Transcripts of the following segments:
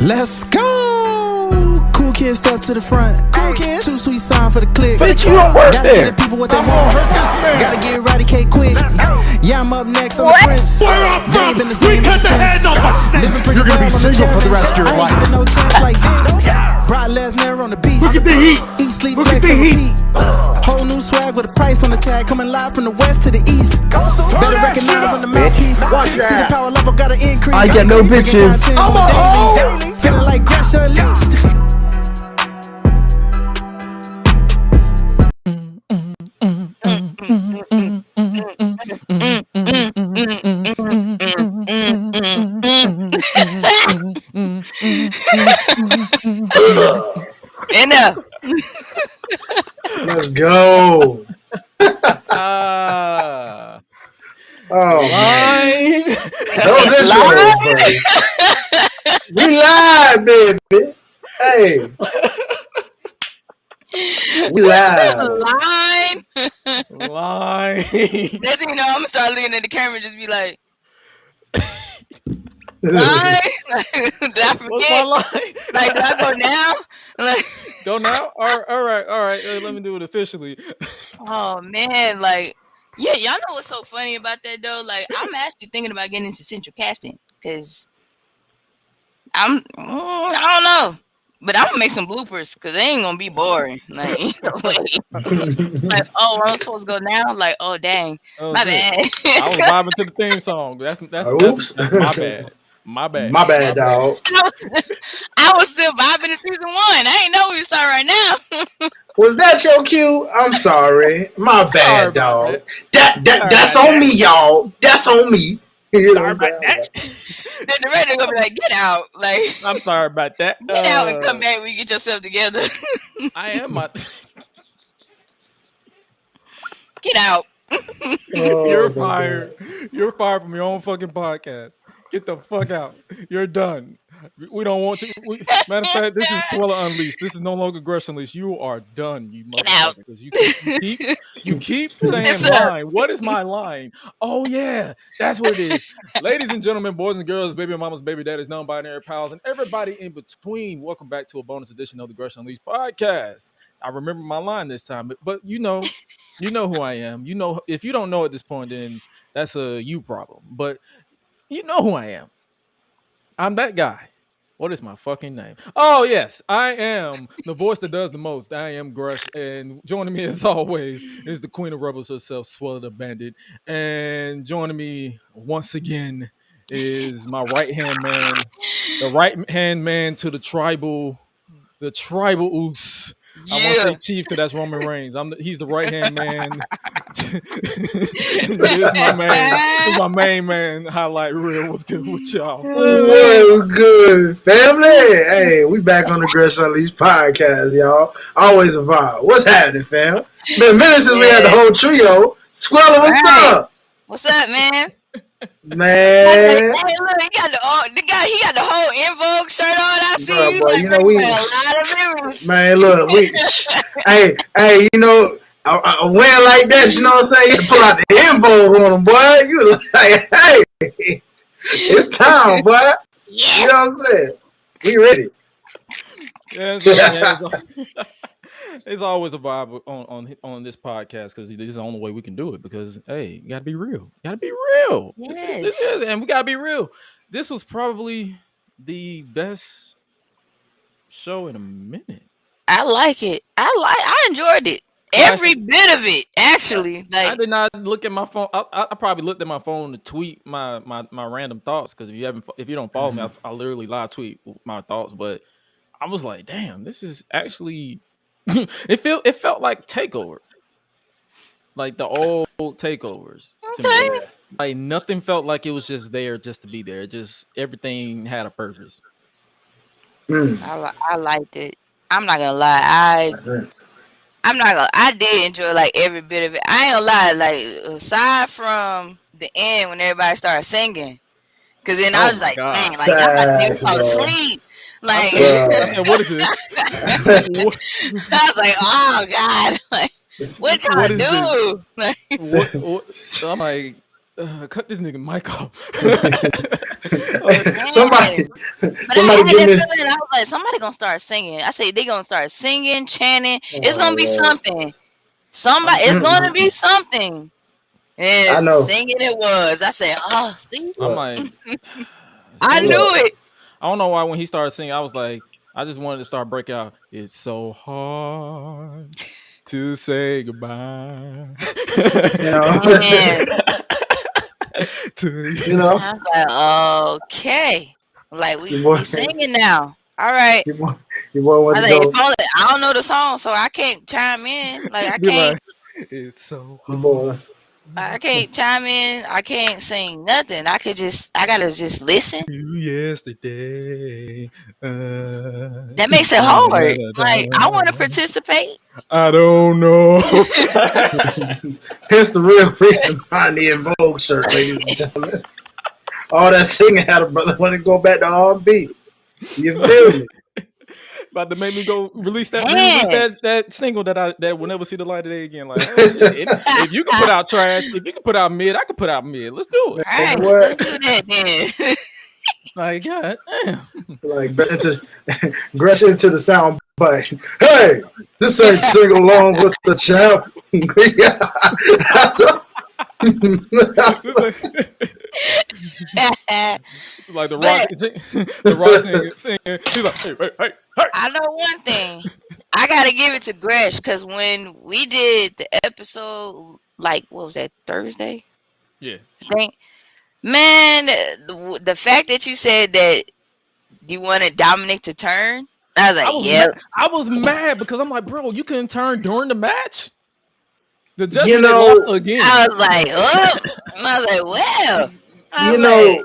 Let's go! Cool kids step to the front. Cool kids, too sweet sign for the click. But you don't work gotta there. Get the people what they want. Gotta get eradicate quick. Yeah, I'm up next on the Prince. Where I'm from, we cut the heads off a snake. You're gonna be single for the rest of your life. I ain't giving no chance like this. Brock Lesnar on the beat. Look at the heat. Eat, sleep, Look at flex, the and heat. repeat. Whole new swag with a price on the tag. Coming live from the west to the east. Better recognize on the mouthpiece. See the power level gotta increase. I get no bitches. I'm a hoe. Feeling like Gresh Unleashed. Enough. Let's go. Oh, man. Those intros, buddy. We live, baby. Hey. We live. Line. Line. Next thing you know, I'm gonna start looking at the camera and just be like, line. Did I forget? What's my line? Like, do I go now? Like, Go now? All right. Let me do it officially. oh man, like, yeah, y'all know what's so funny about that though? Like, I'm actually thinking about getting into central casting because I don't know. But I'm gonna make some bloopers because they ain't gonna be boring. Like, like, oh, I'm supposed to go now. Like, oh, dang, my bad. I was vibing to the theme song. That's my bad. My bad, dog. I was still vibing in season 1. I ain't know we start right now. Was that your cue? I'm sorry. My bad, dog. That's on me, y'all. That's on me. Sorry about that. Then the radio gonna be like, get out. Like, I'm sorry about that. Get out and come back when you get yourself together. I am my. Get out. You're fired. You're fired from your own fucking podcast. Get the fuck out. You're done. We don't want you. Matter of fact, this is Suela Unleashed. This is no longer Gresh Unleashed. You are done, you motherfuckers. You keep saying line. What is my line? Oh, yeah. That's what it is. Ladies and gentlemen, boys and girls, baby mamas, baby daddies, non-binary pals, and everybody in between, welcome back to a bonus edition of the Gresh Unleashed podcast. I remember my line this time, but you know who I am. You know, if you don't know at this point, then that's a you problem. But you know who I am. I'm that guy. What is my fucking name? Oh, yes. I am the voice that does the most. I am Gresh. And joining me, as always, is the queen of rebels herself, Suela the Bandit. And joining me once again is my right-hand man, the right-hand man to the tribal oos. Yeah. I want to say chief because that's Roman Reigns. He's the right-hand man. This is my main man. Highlight reel. What's good with y'all? What's good, family? Hey, we back on the Gresh Unleashed podcast, y'all. Always a vibe. What's happening, fam? Been a minute since we had the whole trio. Squella, what's up? What's up, man? Man. Hey, look, he got the whole In Vogue shirt on. I see Bruh, you. boy, Like, you know we. a lot of memories. Man, look, hey, you know, I wearing like that, you know what I'm saying? You can pull out the info on them, boy. You like, hey, it's time, boy. Yes. You know what I'm saying? We ready. It's always a vibe on this podcast because this is the only way we can do it. Because hey, you gotta be real. Yes. And we gotta be real. This was probably the best show in a minute. I like it. I enjoyed it. Every bit of it, actually. Like, I did not look at my phone. I probably looked at my phone to tweet my random thoughts because if you don't follow me, I literally live tweet my thoughts. But I was like, damn, this is actually it felt like takeover, like the old takeovers. okay. To me. Like nothing felt like it was just there just to be there. Just everything had a purpose. I liked it. I'm not gonna lie. I'm not gonna. I did enjoy like every bit of it. I ain't gonna lie. Like aside from the end when everybody started singing, because then I Oh was my like, god! dang, like y'all about to make me Facts, fall bro. asleep. I Like said, what is this? What, I was like, oh god, like what what y'all is this? do? Like, What? I'm like, cut this nigga mic off. Like, somebody, but I somebody had give that me. feeling. I was like, somebody gonna start singing. I say they gonna start singing, chanting. It's Oh gonna be Lord. something. Somebody, it's gonna be something. I And know. singing it was. I said, oh, see, I'm Look, like, I soon knew as look. it. I don't know why when he started singing, I was like, I just wanted to start breaking out. It's so hard to say goodbye. You know. Man, To You know. I was like, okay, like Your we boy, singing now. All right. your boy I want was to like, if go. only, I don't know the song, so I can't chime in. Like I be can't. like, it's so Your hard. boy. I can't chime in. I can't sing nothing. I gotta just listen. You yesterday. That makes it hard. Like I want to participate. I don't know. Here's the real reason behind the In Vogue shirt, ladies and gentlemen. All that singing had a brother want to go back to R&B. You feel me? About to make me go release Man. that single that will never see the light of day again. Like, oh shit! If you can put out trash, if you can put out mid, I can put out mid. Let's do it. All right, What? let's do that then. Like, god damn. Like Gresh into the sound bite. Hey, this ain't sing along with the champ. Like the rock, the rock singing. He's like, hey, hey, hey, hey. I know one thing. I gotta give it to Gresh because when we did the episode, like what was that, Thursday? Yeah. I think. Man, the fact that you said that you wanted Dominic to turn, I was like, yeah. I was mad because I'm like, bro, you couldn't turn during the match. The judge You lost know, again. I was like, oh. And I was like, well. you know,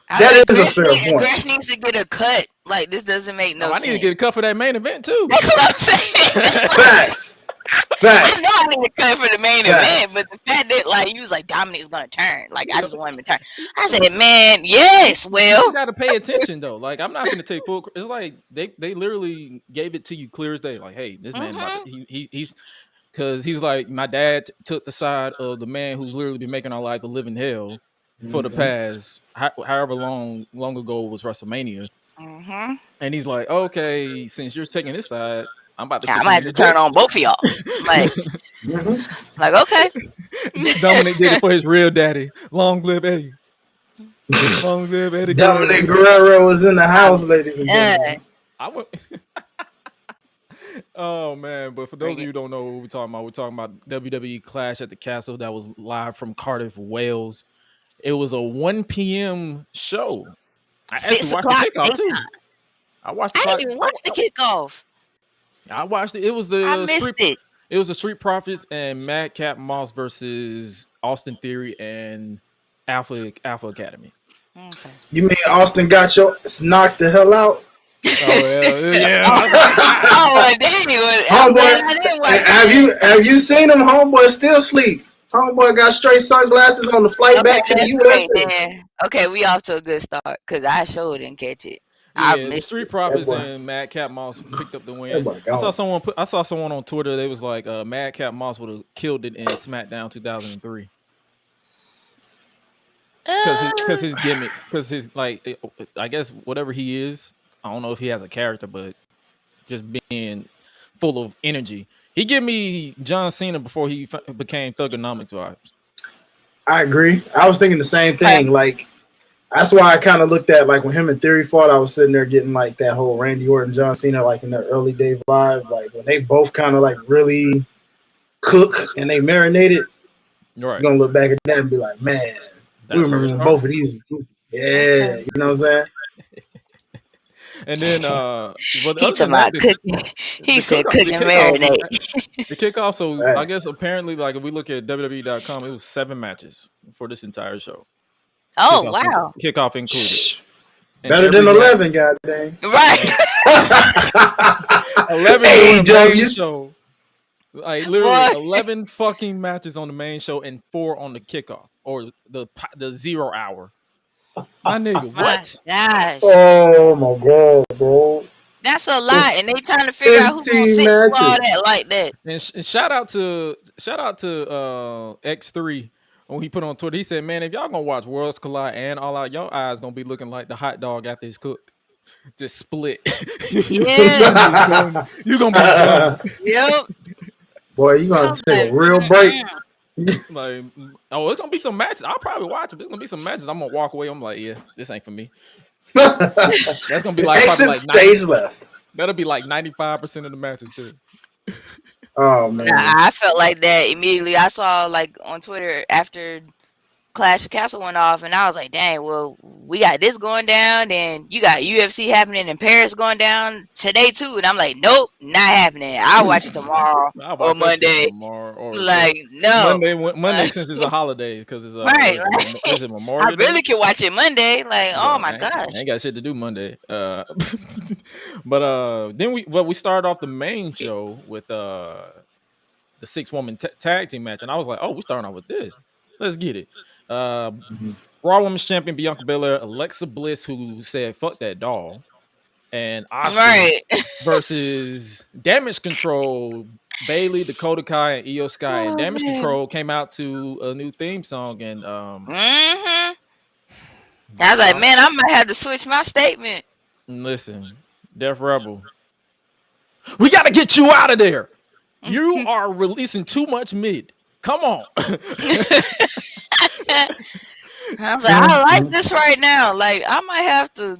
that is a fair point. Gresh needs to get a cut. Like this doesn't make no I sense. need to get a cut for that main event too. That's what I'm saying. Facts. I Facts. know I need to cut for the main Facts. event, but the fact that like you was like Dominic's gonna turn, like I just want him to turn. I said, man, yes, You well, got to pay attention though. Like I'm not going to take full. It's like they literally gave it to you clear as day. Like, hey, this man, he's because he's like my dad took the side of the man who's literally been making our life a living hell for the past however long ago was WrestleMania, and he's like, okay, since you're taking this side, I'm about to. I'm gonna have to turn on both of y'all. Like, like okay. Dominic did it for his real daddy. Long live Eddie. Long live Eddie. Dominic Guerrero was in the house, ladies and gentlemen. I went. Oh man! But for those of you who don't know what we're talking about WWE Clash at the Castle that was live from Cardiff, Wales. It was a 1 p.m. show. I actually watched the kickoff too. I didn't even watch the kickoff. I watched it. It was the I missed it. It was the Street Profits and Madcap Moss versus Austin Theory and Alpha Academy. Okay. You mean Austin got your knocked the hell out? Oh yeah. Oh, dang Homeboy, have you seen him? Homeboy still sleep. Homeboy got straight sunglasses on the flight back to the USA. Okay, we off to a good start because I sure didn't catch it. Yeah, the Street Profits and Madcap Moss picked up the win. I saw someone on Twitter. They was like, Madcap Moss would have killed it in SmackDown 2003 because his gimmick, because his like, I guess whatever he is. I don't know if he has a character, but just being full of energy. He gave me John Cena before he became Thugonomics vibes. I agree. I was thinking the same thing. Like, that's why I kind of looked at, like, when him and Theory fought, I was sitting there getting, like, that whole Randy Orton, John Cena, like, in their early day vibe. Like, when they both kind of, like, really cook and they marinated, you're going to look back at that and be like, man, we remember both of these. Yeah, you know what I'm saying? And then he said cooking marinade. The kickoff, so I guess apparently, like if we look at WWE.com, it was 7 matches for this entire show. Oh wow. Kickoff included. Better than 11, goddamn. Right. 11 on the main AEW. show. Like literally 11 fucking matches on the main show and 4 on the kickoff or the 0 hour. My nigga, what? Gosh. Oh my god, bro. That's a lot, and they trying to figure out who's gonna sit through all that like that. And shout out to X3 when he put on Twitter. He said, "Man, if y'all gonna watch Worlds Collide and All Out, your eyes gonna be looking like the hot dog after it's cooked, just split. Yeah, you gonna be done. Yep. Boy, you gonna take a real break. Like, oh, it's gonna be some matches. I'll probably watch it. There's gonna be some matches. I'm gonna walk away. I'm like, yeah, this ain't for me. That's gonna be like probably like stage left. That'll be like 95% of the matches too. Oh man, I felt like that immediately. I saw like on Twitter after Clash of Castle went off, and I was like, dang, well, we got this going down, and you got UFC happening in Paris going down today too. And I'm like, nope, not happening. I'll watch it tomorrow or Monday. Tomorrow or like, no. Monday since it's a holiday because it's right. Is it Memorial I really can watch it Monday. Like, oh my gosh. I ain't got shit to do Monday. But then we started off the main show with the 6-woman tag team match, and I was like, oh, we starting off with this. Let's get it. Raw Women's Champion Bianca Belair, Alexa Bliss, who said "fuck that doll," and Asuka versus Damage Control, Bayley, Dakota Kai, and Io Sky. And Damage Control came out to a new theme song, and I was like, man, I might have to switch my statement. Listen, Def Rebel, we got to get you out of there. You are releasing too much mid. Come on. I was like, I like this right now. Like, I might have to.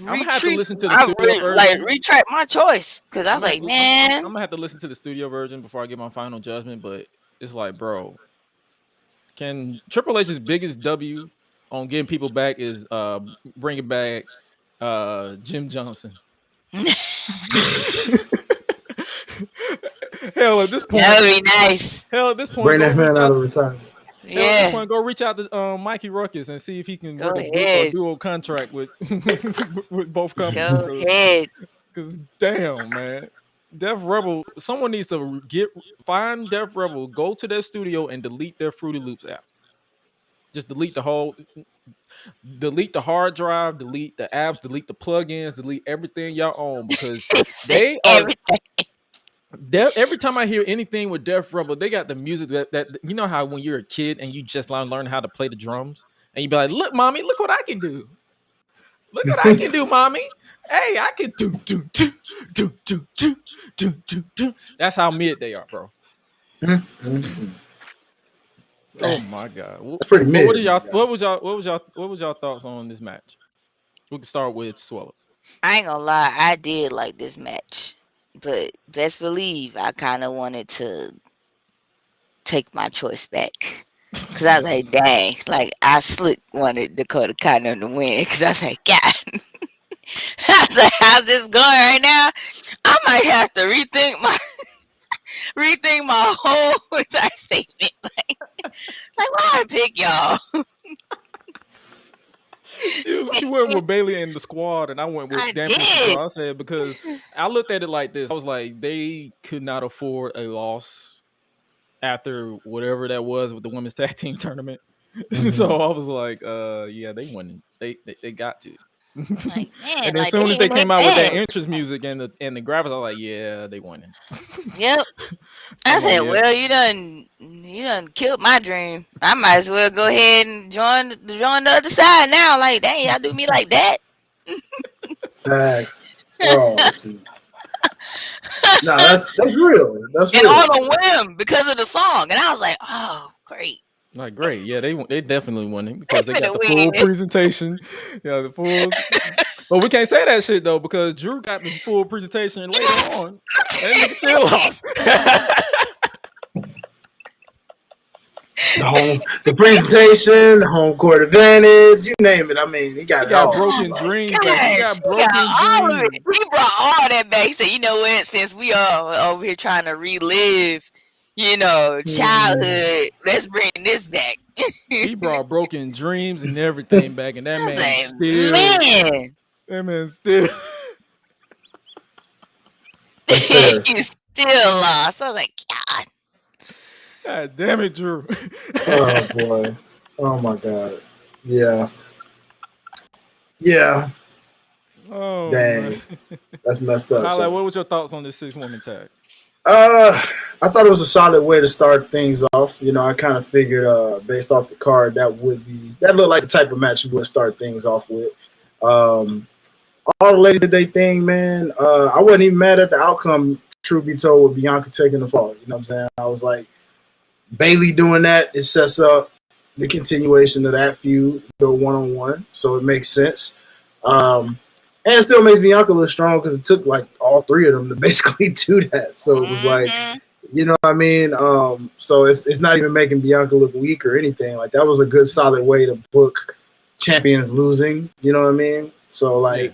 I'm gonna have to listen to the studio version. Like, retract my choice because I was like, man, I'm gonna have to listen to the studio version before I get my final judgment. But it's like, bro, can Triple H's biggest W on getting people back is bringing back Jim Johnson? Hell, at this point, that would be nice. Hell, at this point, bring that man out of retirement. Yeah, at this point, go reach out to Mikey Ruckus and see if he can work a dual contract with with both companies. Go ahead. Because damn, man, Def Rebel, someone needs to find Def Rebel, go to their studio and delete their Fruity Loops app. Just delete the hard drive, delete the apps, delete the plugins, delete everything y'all own because they are. Every time I hear anything with Def Rebel, they got the music that you know how when you're a kid and you just learn how to play the drums and you be like, look, mommy, look what I can do. Look what I can do, mommy. Hey, I can do. That's how mid they are, bro. Oh my god, that's pretty mid. What was y'all thoughts on this match? We can start with Suela. I ain't gonna lie, I did like this match. But best believe I kind of wanted to take my choice back. Because I was like, dang. Like, I slick wanted Dakota Kai to win. Because I was like, God. I was like, how's this going right now? I might have to rethink my whole entire statement. Like why I pick y'all? She went with Bayley and the squad, and I went with Damien. I said because I looked at it like this. I was like, they could not afford a loss after whatever that was with the women's tag team tournament. So I was like, yeah, they won. They got to. Like, man, and as soon as they came out with that entrance music and the graphics, I was like, yeah, they won. Yep. I said, well, you done killed my dream. I might as well go ahead and join the other side now. Like, dang, y'all do me like that. Facts. Oh, no, that's real. That's real. And on a whim because of the song. And I was like, oh, great. Like, great. Yeah, they definitely won it because they got the full presentation. Yeah, the full. But we can't say that shit though because Drew got the full presentation later on, and he still lost. The presentation, the home court advantage, you name it. I mean, he got broken dreams. He got broken dreams. He brought all that back. He said, you know what? Since we are over here trying to relive, childhood, let's bring this back. He brought broken dreams and everything back, and that man still. That's fair. You still lost. I was like, God. God damn it, Drew. Oh boy. Oh my God. Yeah. Yeah. Oh, Dang. man. That's messed up. Highlight, So. what was your thoughts on this 6-woman tag? I thought it was a solid way to start things off. You know, I kind of figured, based off the card, that looked like the type of match you would start things off with. All the ladies did their thing, man. I wasn't even mad at the outcome, truth be told, with Bianca taking the fall. You know what I'm saying? I was like, Bayley doing that, it sets up the continuation of that feud, go one-on-one, so it makes sense. And it still makes Bianca look strong because it took like all three of them to basically do that. So it was like, you know what I mean? So it's not even making Bianca look weak or anything. Like, that was a good, solid way to book champions losing. You know what I mean? So, like,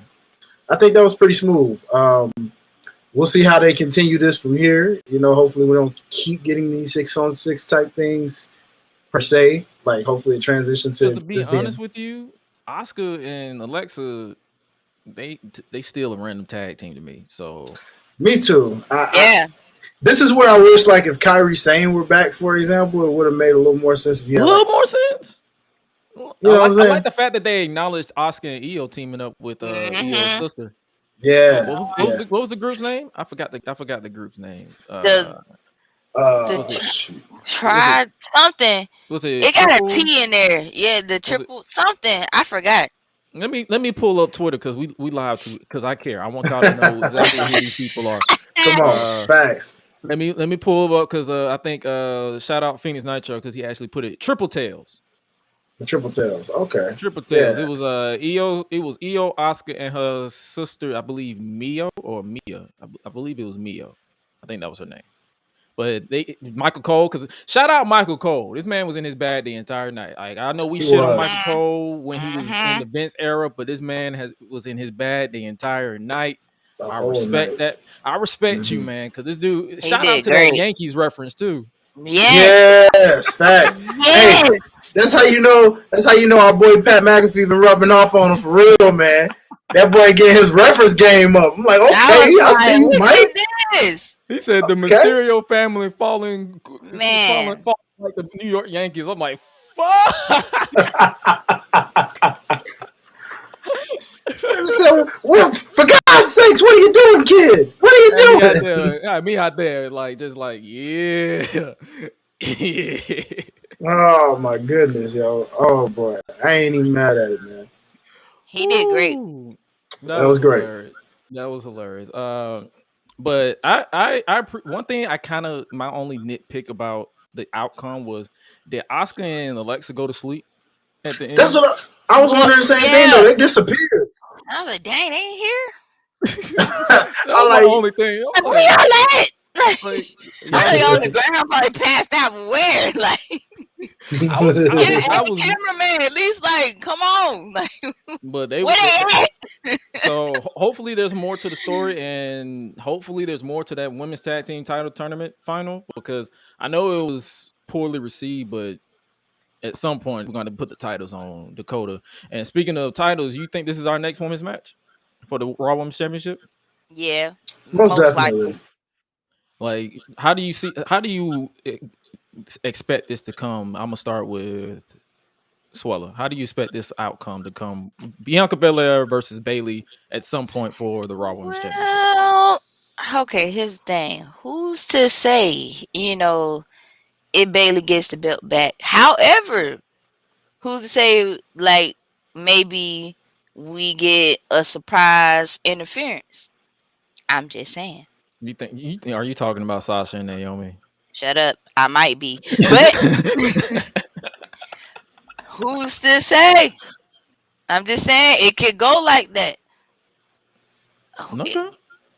I think that was pretty smooth. We'll see how they continue this from here. You know, hopefully we don't keep getting these 6-on-6 type things per se. Like, hopefully it transitions to. Just to be honest with you, Asuka and Alexa, they still a random tag team to me. So me too. Yeah. This is where I wish, like, if Kairi Sane were back, for example, it would have made a little more sense. A little more sense. You know what I'm saying? I like the fact that they acknowledged Asuka and Io teaming up with Io's sister. Yeah. What was the group's name? I forgot the group's name. Try something. Was it? It got a T in there. Yeah, the triple something. I forgot. Let me pull up Twitter because we live because I care. I want y'all to know exactly who these people are. Come on, facts. Let me pull up because I think shout out Phoenix Nitro because he actually put it Triple Tails. The Triple Tails, okay. Triple Tails. Yeah. It was Io. It was Io, Asuka, and her sister. I believe Mia. I believe it was Mio. I think that was her name. But Michael Cole, because shout out Michael Cole. This man was in his bag the entire night. Like, I know we shit on Michael Cole when he was in the Vince era, but this man was in his bag the entire night. I respect that. I respect you, man, because this dude. Shout out to that Yankees reference too. Yes, facts. Yes. Hey, that's how you know our boy Pat McAfee been rubbing off on him for real, man. That boy getting his reference game up. I'm like, okay, I see you, Mike. He said the Mysterio family falling like the New York Yankees. I'm like, fuck. So, well, for God's sakes, what are you doing, kid? What are you doing? Me out there, like, just like, yeah. Oh my goodness, yo. Oh boy, I ain't even mad at it, man. He did great. That was great. Hilarious. That was hilarious. But I one thing I kind of my only nitpick about the outcome was, did Asuka and Alexa go to sleep at the end? That's what I was wondering the same thing though. They disappeared. I was like, dang, they ain't here. That was like, the only thing. Like, where y'all at? Like, on the ground, probably passed out. Where? Like, I was cameraman. At least, like, come on. Like, but where they at? So hopefully there's more to the story, and hopefully there's more to that women's tag team title tournament final, because I know it was poorly received, but at some point we're going to put the titles on Dakota. And speaking of titles, you think this is our next women's match for the Raw Women's Championship? Yeah, most definitely. likely. Like, how do you expect this to come? I'm gonna start with Suela. How do you expect this outcome to come? Bianca Belair versus Bayley at some point for the Raw Women's Championship. Well, okay, here's the thing. Who's to say, if Bayley gets the belt back? However, who's to say, like, maybe we get a surprise interference? I'm just saying. You think? Are you talking about Sasha and Naomi? Shut up. I might be, but who's to say? I'm just saying it could go like that. Okay.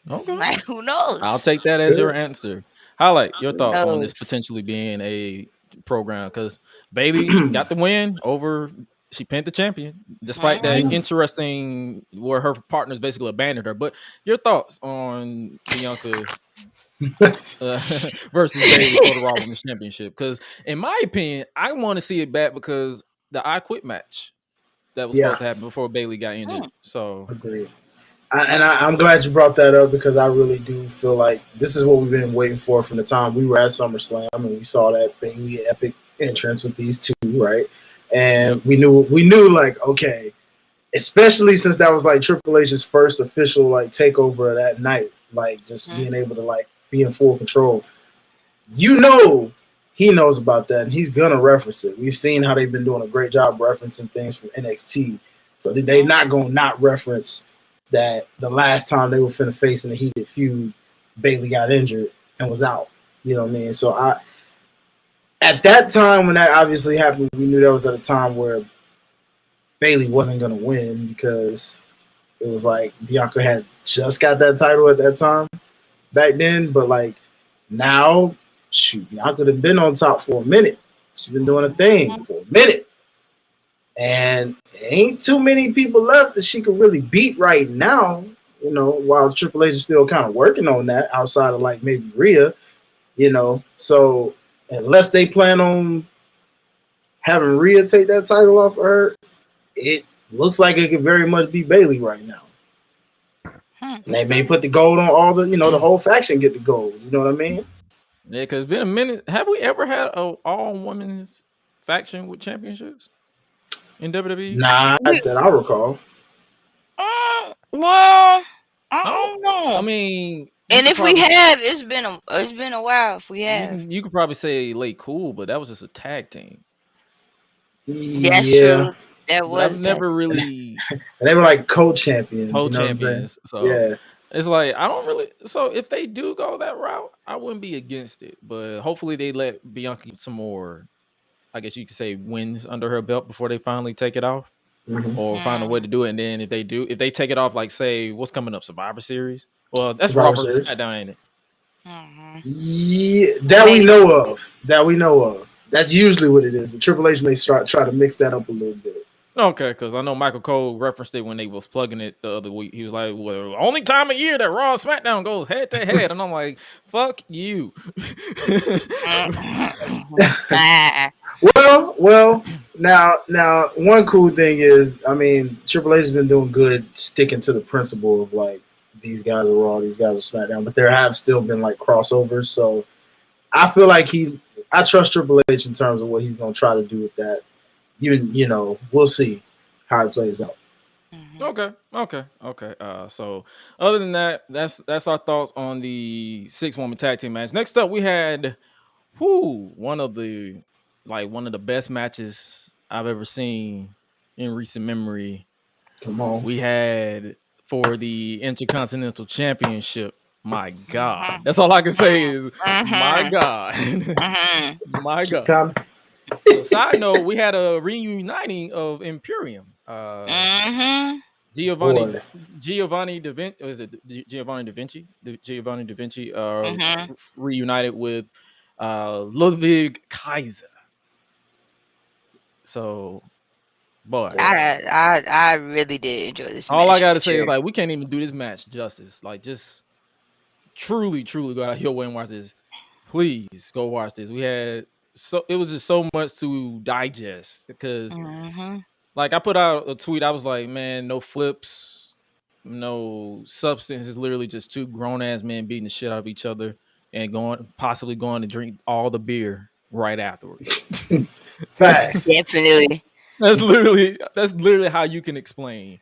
Like, who knows? I'll take that as your answer. Highlight your thoughts on this potentially being a program, because Bayley got the win over. She pinned the champion, despite that interesting where her partners basically abandoned her. But your thoughts on Bianca versus Bayley for the Raw Women's Championship? Because in my opinion, I want to see it back because the I Quit match that was supposed to happen before Bayley got injured. So agreed. I'm glad you brought that up because I really do feel like this is what we've been waiting for from the time we were at SummerSlam and we saw that Bayley epic entrance with these two, right? And we knew like, okay, especially since that was like Triple H's first official like takeover of that night, like just being able to like be in full control. You know, he knows about that and he's gonna reference it. We've seen how they've been doing a great job referencing things from NXT, so they not gonna not reference that the last time they were finna face in a heated feud, Bayley got injured and was out. You know what I mean? So at that time when that obviously happened, we knew that was at a time where Bayley wasn't gonna win because it was like Bianca had just got that title at that time back then, but like now, shoot, Bianca had been on top for a minute. She's been doing a thing for a minute. And there ain't too many people left that she could really beat right now, you know, while Triple H is still kind of working on that outside of like maybe Rhea, you know. So unless they plan on having Rhea take that title off of her, it looks like it could very much be Bayley right now. And they may put the gold on all the, you know, the whole faction get the gold. You know what I mean? Yeah, because it's been a minute. Have we ever had an all-women's faction with championships in WWE? Nah, that I recall. Well, I don't know. I mean, and if we have, it's been a while. If we have, you could probably say Late Cool, but that was just a tag team. That's true. That was I've never really. They were like co-champions. Co-champions. So yeah, it's like I don't really. So if they do go that route, I wouldn't be against it. But hopefully they let Bianca get some more, I guess you could say, wins under her belt before they finally take it off, or find a way to do it. And then if they take it off, like say what's coming up, Survivor Series. Well, that's Raw versus SmackDown, ain't it? Yeah, that we know of. That's usually what it is. But Triple H may try to mix that up a little bit. Okay, because I know Michael Cole referenced it when they was plugging it the other week. He was like, well, only time of year that Raw and SmackDown goes head to head. And I'm like, fuck you. Well, now one cool thing is, I mean, Triple H has been doing good sticking to the principle of like, these guys are Raw, these guys are SmackDown, but there have still been like crossovers. So I feel like I trust Triple H in terms of what he's going to try to do with that. You know, we'll see how it plays out. Okay. So other than that, that's our thoughts on the 6-woman tag team match. Next up, we had one of the best matches I've ever seen in recent memory. Come on. We had for the Intercontinental Championship. My God. That's all I can say is my God. My God. So, side note, we had a reuniting of Imperium. Giovanni Da Vinci. Is it Giovanni Da Vinci? Giovanni Da Vinci reunited with Ludwig Kaiser. So, boy, I really did enjoy this. All I gotta say is like we can't even do this match justice. Like, just truly go out your way and watch this. Please go watch this. It was just so much to digest because like I put out a tweet. I was like, man, no flips, no substance. It's literally just two grown ass men beating the shit out of each other and possibly going to drink all the beer right afterwards. Facts. Definitely. That's literally how you can explain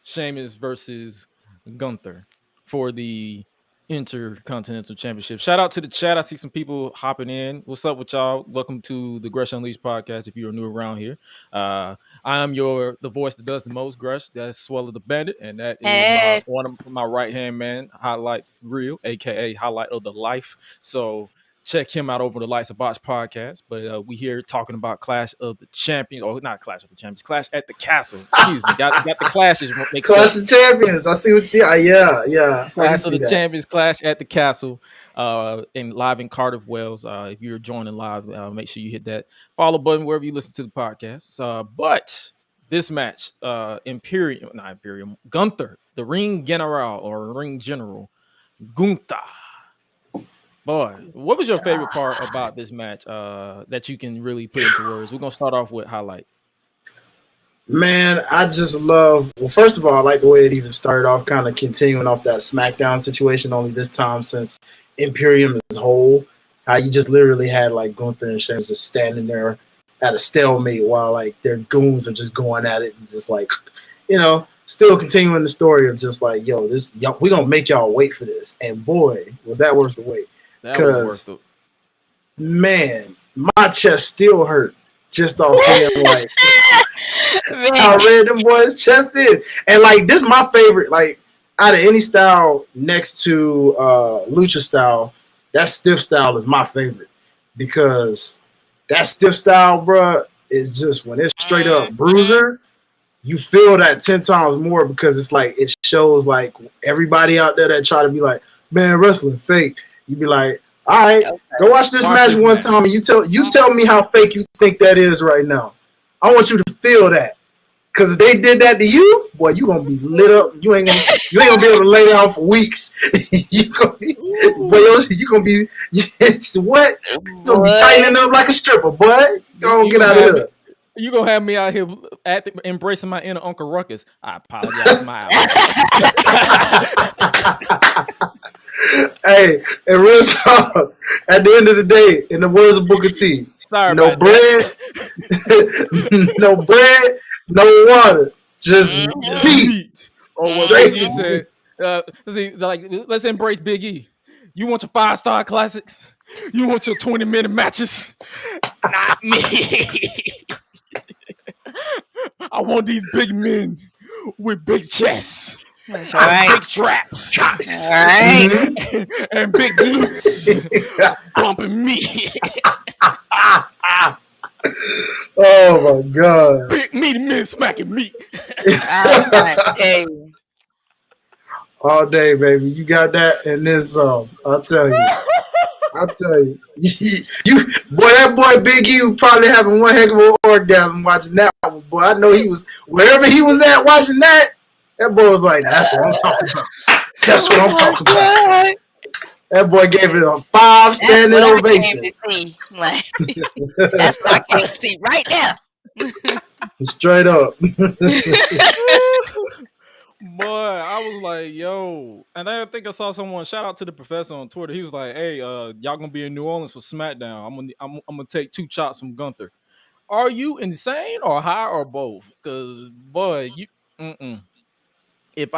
Sheamus versus Gunther for the Intercontinental Championship. Shout out to the chat. I see some people hopping in. What's up with y'all? Welcome to the Gresh Unleashed podcast. If you're new around here, I am the voice that does the most. Gresh, that's Suela the Bandit, and that is one of my right hand man, Highlight Real, aka Highlight of the Life. So check him out over the Lights of Box podcast. But we here talking about Clash of the Champions, or not Clash of the Champions, Clash at the Castle. Excuse me, got the clashes mixed Clash of Champions. I see what you. Yeah. Clash of the Champions, Clash at the Castle, and live in Cardiff, Wales. If you're joining live, make sure you hit that follow button wherever you listen to the podcast. But this match, Imperium, Gunther, the Ring General, Gunther. Boy, what was your favorite part about this match that you can really put into words? We're gonna start off with Highlight. Man, I just love. Well, first of all, I like the way it even started off, kind of continuing off that SmackDown situation. Only this time since Imperium is whole, how you just literally had like Gunther and Sheamus just standing there at a stalemate while like their goons are just going at it and just like, still continuing the story of just like, yo, we gonna make y'all wait for this. And boy, was that worth the wait. That was worth it. Man, my chest still hurt just off seeing like how red them boys' chest is. And like this is my favorite, like out of any style next to lucha style, that stiff style is my favorite. Because that stiff style, bruh, is just when it's straight up bruiser, you feel that 10 times more because it's like it shows like everybody out there that try to be like, man, wrestling fake. You be like, all right, go watch this match one time and you tell me how fake you think that is right now. I want you to feel that. Cause if they did that to you, boy, you gonna be lit up. You ain't gonna be able to lay down for weeks. you gonna be it's what? You gonna be tightening up like a stripper, boy. Don't get out of here. You gonna have me out here embracing my inner Uncle Ruckus. I apologize, my Hey, and real talk. At the end of the day, in the words of Booker T, no bread, no bread, no water, just meat. Or what Big E said. Let's embrace Big E. You want your 5-star classics? You want your 20-minute matches? Not me. I want these big men with big chests. That's right. Big traps. All right. And big glutes. Bumping me. Oh my God. Big meaty men smacking me. All day, baby. You got that and then some. I'll tell you. That boy Big E was probably having one heck of an orgasm watching that one, boy. I know he was wherever he was at watching that. That boy was like, that's what I'm talking about. That's what I'm talking about. That boy gave it a 5 standing ovation. That's what I came to see right now. Straight up. Boy, I was like, yo. And I think I saw someone, shout out to the professor on Twitter. He was like, hey, y'all gonna be in New Orleans for SmackDown. I'm gonna take 2 chops from Gunther. Are you insane or high or both? Because, boy, if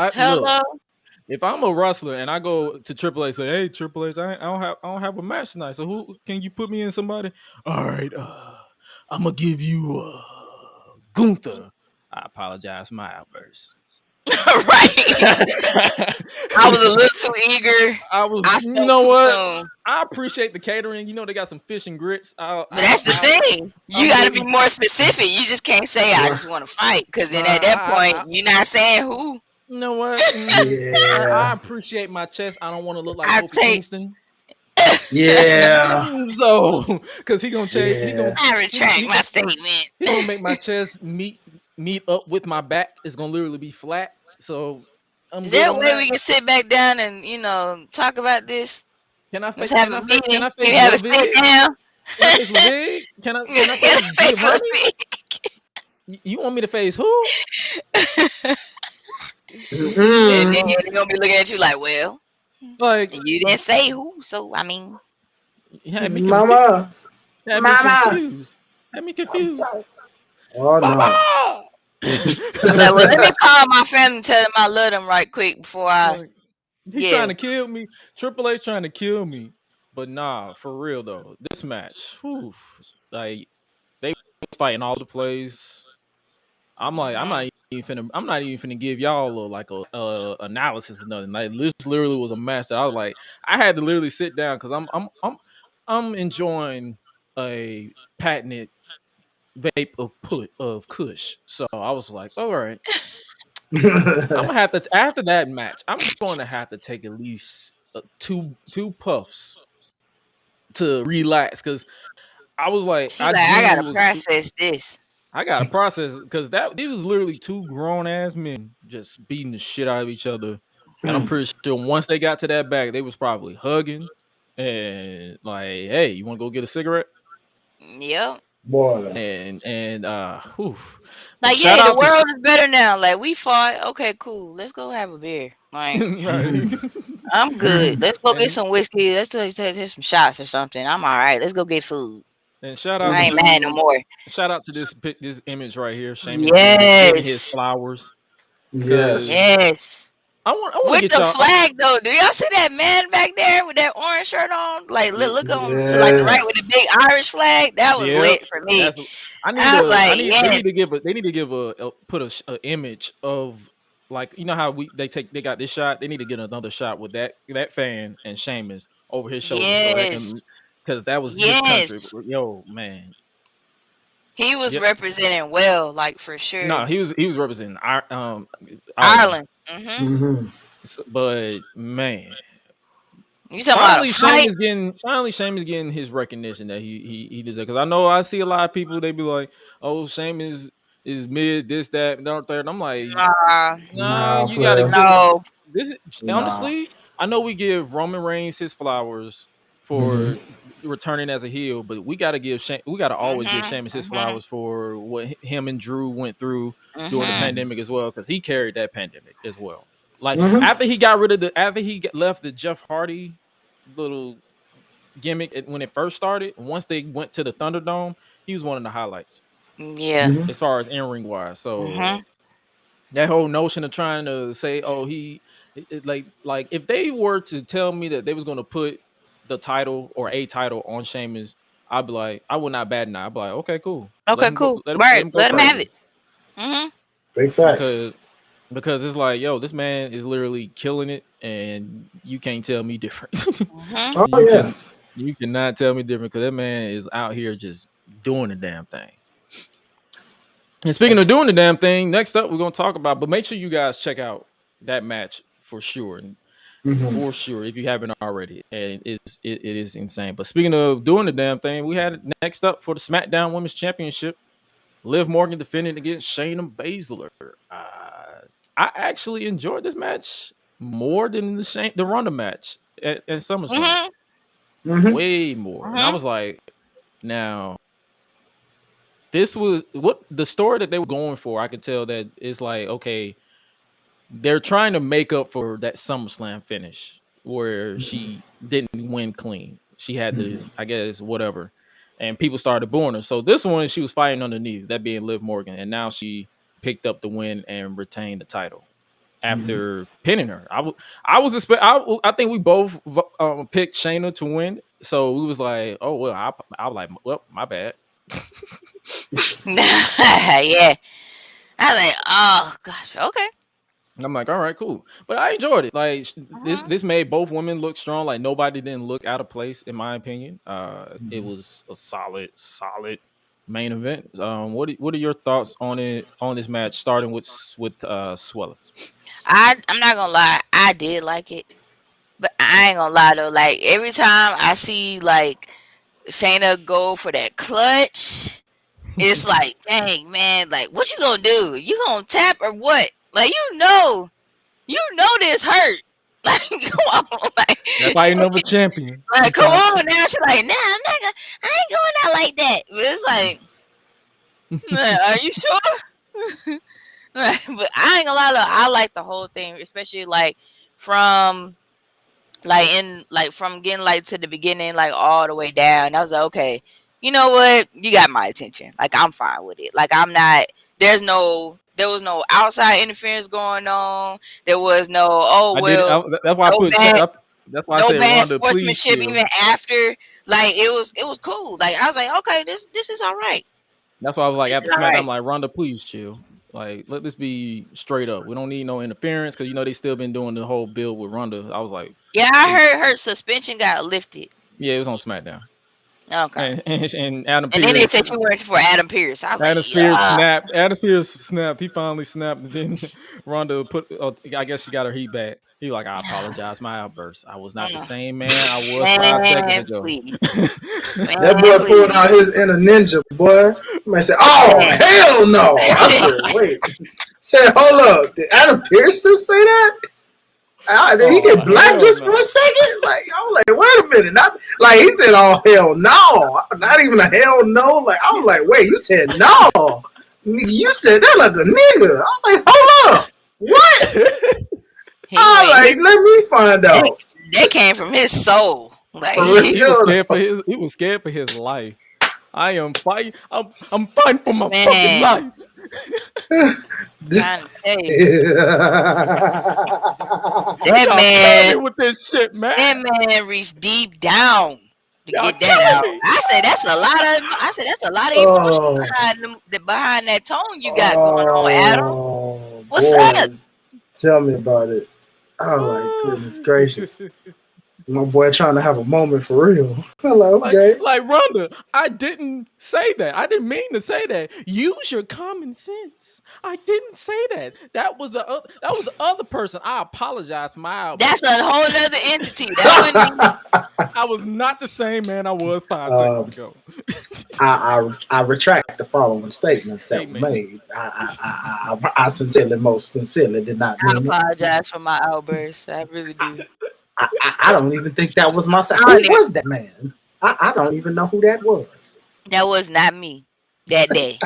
I'm a wrestler and I go to Triple H, say, hey, Triple H, I don't have a match tonight. So who can you put me in somebody? All right, I'm gonna give you Gunther. I apologize, my outburst. Right. I was a little too eager. You know what? Soon. I appreciate the catering. You know they got some fish and grits. But that's the thing. You got to be more specific. You just can't say I just want to fight because then at that point you're not saying who. You know what? I appreciate my chest. I don't want to look like Kofi Kingston. Yeah. So, because he gonna change. Yeah. I retract my statement. He gonna make my chest meet up with my back. It's gonna literally be flat. So, is there a way we can sit back down and talk about this? Can I face? Have a meeting? Can I face? Can we have a sit down? Can I face? You want me to face who? And then they're gonna be looking at you like, well, like you didn't say who, so I mean, Mama. Had me confused. Oh no. Like, well, let me call my family and tell them I love them right quick before I. He's trying to kill me. Triple H trying to kill me, but nah, for real though. This match, like they fighting all the plays. I'm not even finna give y'all a analysis or nothing. Like this literally was a match that I was like, I had to literally sit down because I'm enjoying a patented vape of Kush. So I was like, all right. I'm gonna have to after that match. I'm going to have to take at least two puffs to relax because I was like, I gotta process this. I gotta process because it was literally 2 grown ass men just beating the shit out of each other, and I'm pretty sure once they got to that back, they was probably hugging and like, hey, you want to go get a cigarette? Yep. boy. And Like, shout yeah, the out to world is better now. Like, we fought. Okay, cool. Let's go have a beer. Like, right. I'm good. Let's go get and some whiskey. Let's take some shots or something. I'm all right. Let's go get food. and shout out I ain't mad no to more. this image right here. Sheamus getting his Yes. flowers. Yes. Yes. I want to With get the y'all. flag though, do y'all see that man back there with that orange shirt on? Like, look on to like the right with the big Irish flag. That was Yep. lit for me. That's I was like, they yes. need to give a image of, like, you know how they got this shot. They need to get another shot with that fan and Sheamus over his shoulder, so they can, because that was his country. Yo, man, he was representing well, like, for sure. No, he was representing Ireland. Mm-hmm. So, but man, you talking finally Sheamus getting his recognition that he deserves. Because I know I see a lot of people, they be like, "Oh, Sheamus is mid, this, that, and the third." I'm like, nah, you gotta no. This is honestly, I know we give Roman Reigns his flowers for returning as a heel, but we gotta always give Sheamus his flowers for what him and Drew went through during the pandemic as well, because he carried that pandemic as well. Like, after he left the Jeff Hardy little gimmick when it first started, once they went to the Thunderdome, he was one of the highlights. Yeah. As far as in-ring wise. So that whole notion of trying to say, oh, like if they were to tell me that they was going to put the title or a title on Sheamus, I'd be like, I would not bat an eye. I'd be like, okay, cool. Okay, cool. Let him have it. Big facts. Because it's like, yo, this man is literally killing it, and you can't tell me different. You cannot tell me different, because that man is out here just doing the damn thing. And speaking of doing the damn thing, next up we're gonna talk about, but make sure you guys check out that match for sure. For sure, if you haven't already. And it is insane. But speaking of doing the damn thing, we had next up for the SmackDown Women's Championship, Liv Morgan defending against Shayna Baszler. I actually enjoyed this match more than the Ronda match at SummerSlam. Way more. And I was like, now, this was what the story that they were going for. I could tell that it's like, okay, they're trying to make up for that SummerSlam finish where she didn't win clean. She had to, I guess, whatever. And people started booing her. So this one, she was fighting underneath, that being Liv Morgan. And now she picked up the win and retained the title after pinning her. I think we both picked Shayna to win. So we was like, oh, well, I was like, well, my bad. Yeah. I was like, oh, gosh, okay. I'm like, all right, cool. But I enjoyed it. Like, this made both women look strong. Like, nobody didn't look out of place, in my opinion. It was a solid main event. What are your thoughts on this match, starting with Suela? I'm not gonna lie, I did like it, but I ain't gonna lie though. Like, every time I see like Shayna go for that clutch, it's like, dang man, like, what you gonna do? You gonna tap or what? Like, you know this hurt. Like, come on, like, that's why you know the champion. Like, come on now. She's like, nah, nigga, I ain't going out like that. But it's like, are you sure? But I ain't gonna lie, though, I like the whole thing, especially like from getting like to the beginning, like all the way down. I was like, okay, you know what? You got my attention. Like, I'm fine with it. Like, there was no outside interference going on. There was no, that's why that's why I said bad Ronda, sportsmanship please, even after. Like, it was cool. Like, I was like, okay, this is all right. That's why I was like, after SmackDown, I'm like, Ronda, please chill. Like, let this be straight up. We don't need no interference, because they still been doing the whole build with Ronda. I was like, yeah, I heard her suspension got lifted. Yeah, it was on SmackDown. Okay. And Adam Pearce. And then they said she went for Adam Pearce. I was Adam like, Pearce snapped. Adam Pearce snapped. He finally snapped. And then Ronda I guess she got her heat back. He was like, I apologize, my outburst. I was not the same man I was 5 seconds ago. That boy pulled out his inner ninja, boy. Man said, oh, hell no. I said, wait. Said, hold up. Did Adam Pearce just say that? He get black just for a second. Like I'm like, wait a minute, not like he said, "Oh hell no," not even a hell no. Like I was like, wait, you said no? You said that like a nigga. I'm like, hold up, what? I'm like, let me find out. That came from his soul. Like he was scared for his life. I am fighting. I'm fighting for my fucking life. That man with this shit, man. That man reached deep down to get that out. I said that's a lot of emotion behind that tone you got going on, Adam. What's up? Tell me about it. Oh my goodness gracious. My boy trying to have a moment for real. Hello, like Rhonda, I didn't say that. I didn't mean to say that. Use your common sense. I didn't say that. That was the other person. I apologize for my outburst. That's a whole other entity. I was not the same man I was 5 seconds ago. I retract the following statements that were made. I most sincerely did not mean I apologize for my outburst. I really do. I don't even think that was my side. Who was that man? I don't even know who that was. That was not me that day.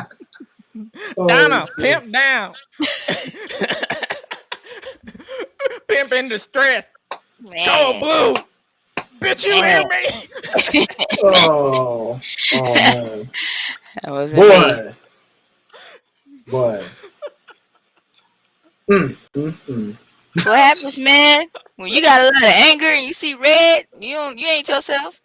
Donna, pimp down. Pimp in distress. Man. Go blue. Bitch, you hear me? Oh man. That wasn't me. Boy. What happens, man? When you got a lot of anger and you see red, you ain't yourself.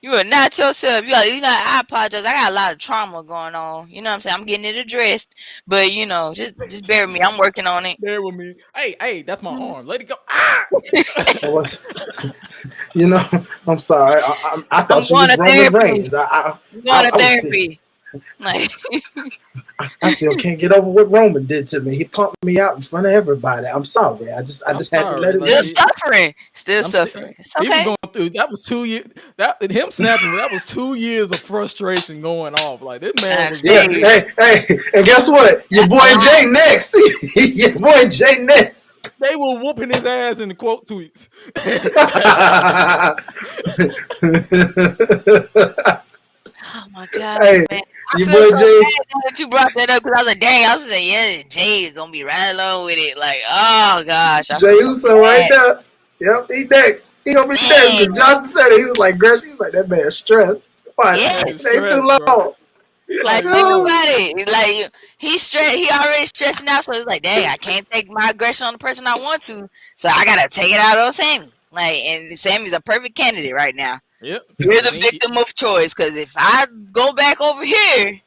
You are not yourself. I apologize. I got a lot of trauma going on. You know what I'm saying? I'm getting it addressed. But just bear with me. I'm working on it. Bear with me. Hey, that's my arm. Let it go. Ah! I'm sorry. I thought you was Roman Reigns. I'm going to therapy. I still can't get over what Roman did to me. He pumped me out in front of everybody. I'm sorry. I just had to let it go. Still suffering. It's okay. He was going through. That was 2 years. Him snapping. That was 2 years of frustration going off. Like this man was. Hey, and guess what? Your boy Jay next. Your boy Jay next. They were whooping his ass in the quote tweets. Oh my God, hey, man. I your feel boy so Jay. bad that you brought that up because I was like, dang, I was like, yeah, Jay is gonna be right along with it. Like, oh gosh, Jay Uso right there. Yep, he next. He gonna be next. Because Johnson said it. He was like, Gresh. He was like, that man stressed. Why? Yeah, it ain't too long. Bro. Like, think about it. Like, he's stressed. He already stressing out. So it's like, dang, I can't take my aggression on the person I want to. So I gotta take it out on Sammy. Like, and Sammy's a perfect candidate right now. Yep. You're the victim of choice. Because if I go back over here,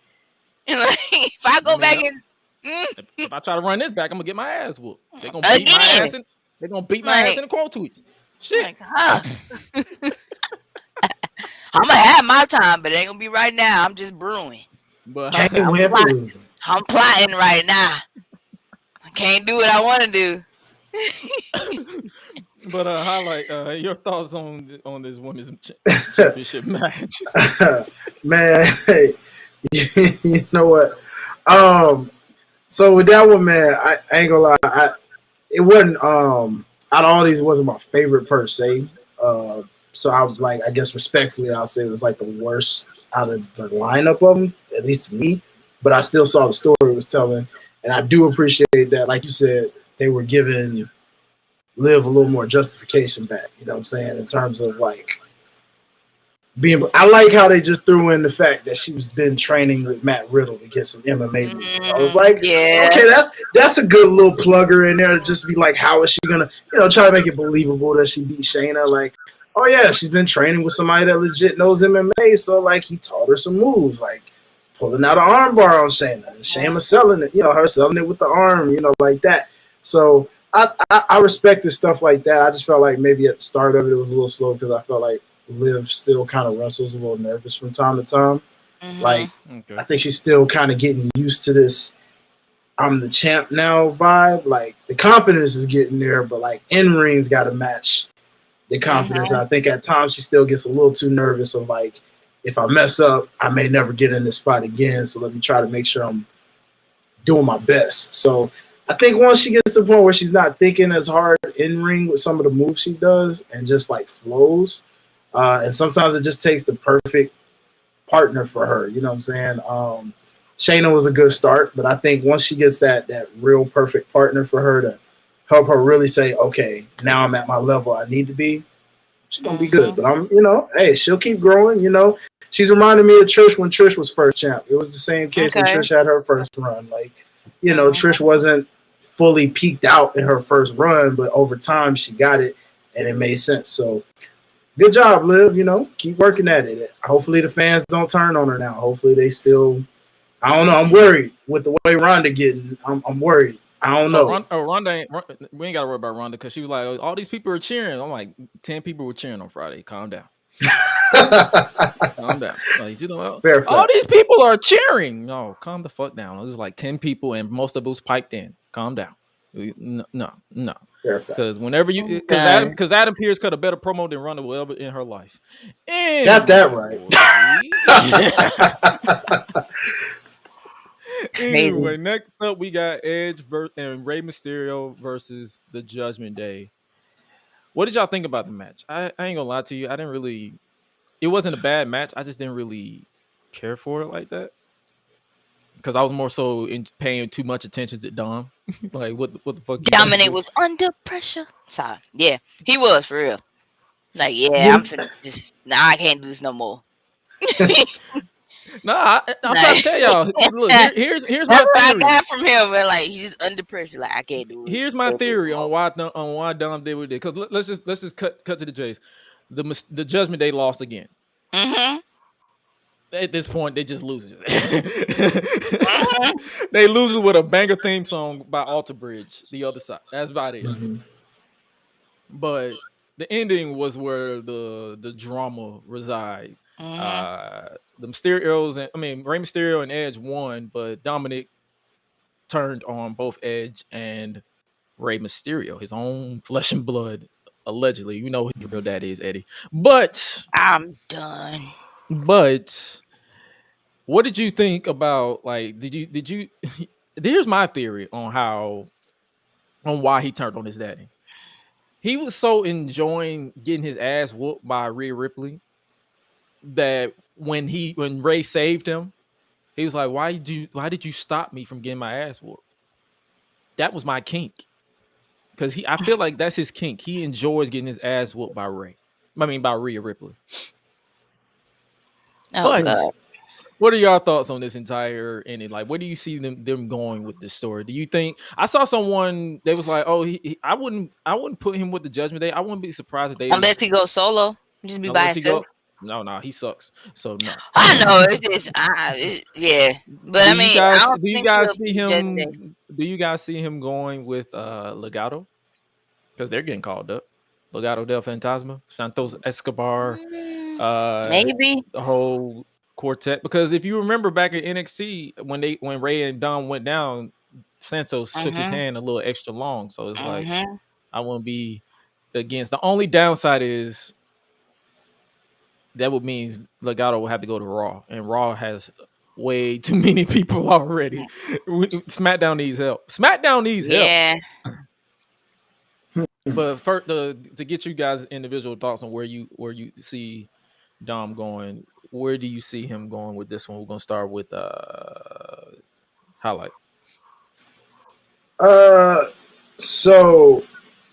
and like, if I go back and if I try to run this back, I'm gonna get my ass whooped. They're gonna beat my ass. They're gonna beat my ass in the quote tweets. Shit. Like, huh? I'm gonna have my time, but it ain't gonna be right now. I'm just brewing. But I'm plotting right now. I can't do what I want to do. But highlight your thoughts on this women's championship match. Man, hey, you know what? So with that one, man, I ain't gonna lie. It wasn't out of all these, it wasn't my favorite per se. So I was like, I guess respectfully, I'll say it was like the worst out of the lineup of them, at least to me. But I still saw the story it was telling, and I do appreciate that. Like you said, they were giving Liv a little more justification back. You know what I'm saying? In terms of like being, I like how they just threw in the fact that she was been training with Matt Riddle to get some MMA. I was like, yeah, okay, that's a good little plugger in there to just be like, how is she gonna, try to make it believable that she beat Shayna? Like, oh yeah, she's been training with somebody that legit knows MMA, so like he taught her some moves, like pulling out an armbar on Shayna, and Shayna selling it, her selling it with the arm, like that. So I respected stuff like that. I just felt like maybe at the start of it was a little slow because I felt like Liv still kind of wrestles a little nervous from time to time. Mm-hmm. Like, I think she's still kind of getting used to this I'm the champ now vibe. Like, the confidence is getting there, but like in-ring's got to match the confidence. Mm-hmm. I think at times she still gets a little too nervous of like, if I mess up, I may never get in this spot again. So let me try to make sure I'm doing my best. So I think once she gets to the point where she's not thinking as hard in ring with some of the moves she does and just like flows. And sometimes it just takes the perfect partner for her. You know what I'm saying? Shayna was a good start, but I think once she gets that real perfect partner for her to help her really say, okay, now I'm at my level I need to be, she's gonna be good. But hey, she'll keep growing. She's reminding me of Trish when Trish was first champ. It was the same case when Trish had her first run. Like, Trish wasn't fully peaked out in her first run, but over time she got it and it made sense. So good job, Liv. Keep working at it. Hopefully the fans don't turn on her now. Hopefully they still. I don't know. I'm worried with the way Ronda getting. I'm worried. I don't know. Ronda we ain't got to worry about Ronda because she was like, oh, all these people are cheering. I'm like, 10 people were cheering on Friday. Calm down. Calm down. Like, all these people are cheering. No, calm the fuck down. It was like 10 people and most of it was piped in. Calm down. No. Because whenever because Adam Pearce cut a better promo than Ronda will ever in her life. Got that right. Anyway, next up we got Edge and Rey Mysterio versus the Judgment Day. What did y'all think about the match? I ain't gonna lie to you. It wasn't a bad match. I just didn't really care for it like that. Because I was more so paying too much attention to Dom. Like, what the fuck? Dominic was under pressure. Sorry. Yeah, he was for real. Like, I'm finna just, I can't do this no more. I'm trying to tell y'all. Look, here's my theory. That's what I got from him. But like, he's under pressure. Like, I can't do it. Here's my theory on why Dom did what he did. Because let's just cut to the chase. The Judgment Day lost again. Mm-hmm. At this point, they just lose it. They lose it with a banger theme song by Alter Bridge. The other side. That's about it. Mm-hmm. But the ending was where the drama reside. Mm-hmm. The Mysterios Rey Mysterio and Edge won, but Dominic turned on both Edge and Rey Mysterio, his own flesh and blood, allegedly. You know who your real dad is, Eddie. But I'm done. But what did you think about, like, did you here's my theory on why he turned on his daddy. He was so enjoying getting his ass whooped by Rhea Ripley that when Ray saved him, he was like, why did you stop me from getting my ass whooped? That was my kink. Because I feel like that's his kink. He enjoys getting his ass whooped by Rhea Ripley. Oh, God. What are y'all thoughts on this entire ending? Like, where do you see them going with this story? Do you think I saw someone they was like, oh, I wouldn't put him with the Judgment Day. I wouldn't be surprised if they unless he goes solo, just be by himself. No, he sucks. So no. I know it's just yeah, but do you guys see him going with Legado? Because they're getting called up. Legado del Fantasma, Santos Escobar, maybe the whole quartet. Because if you remember back at NXT when Ray and Dom went down, Santos shook his hand a little extra long. So it's like I won't be against. The only downside is that would mean Legado will have to go to Raw, and Raw has way too many people already. SmackDown needs help. Yeah. But first, to get you guys individual thoughts on where you see Dom going, where do you see him going with this one? We're gonna start with highlight. So,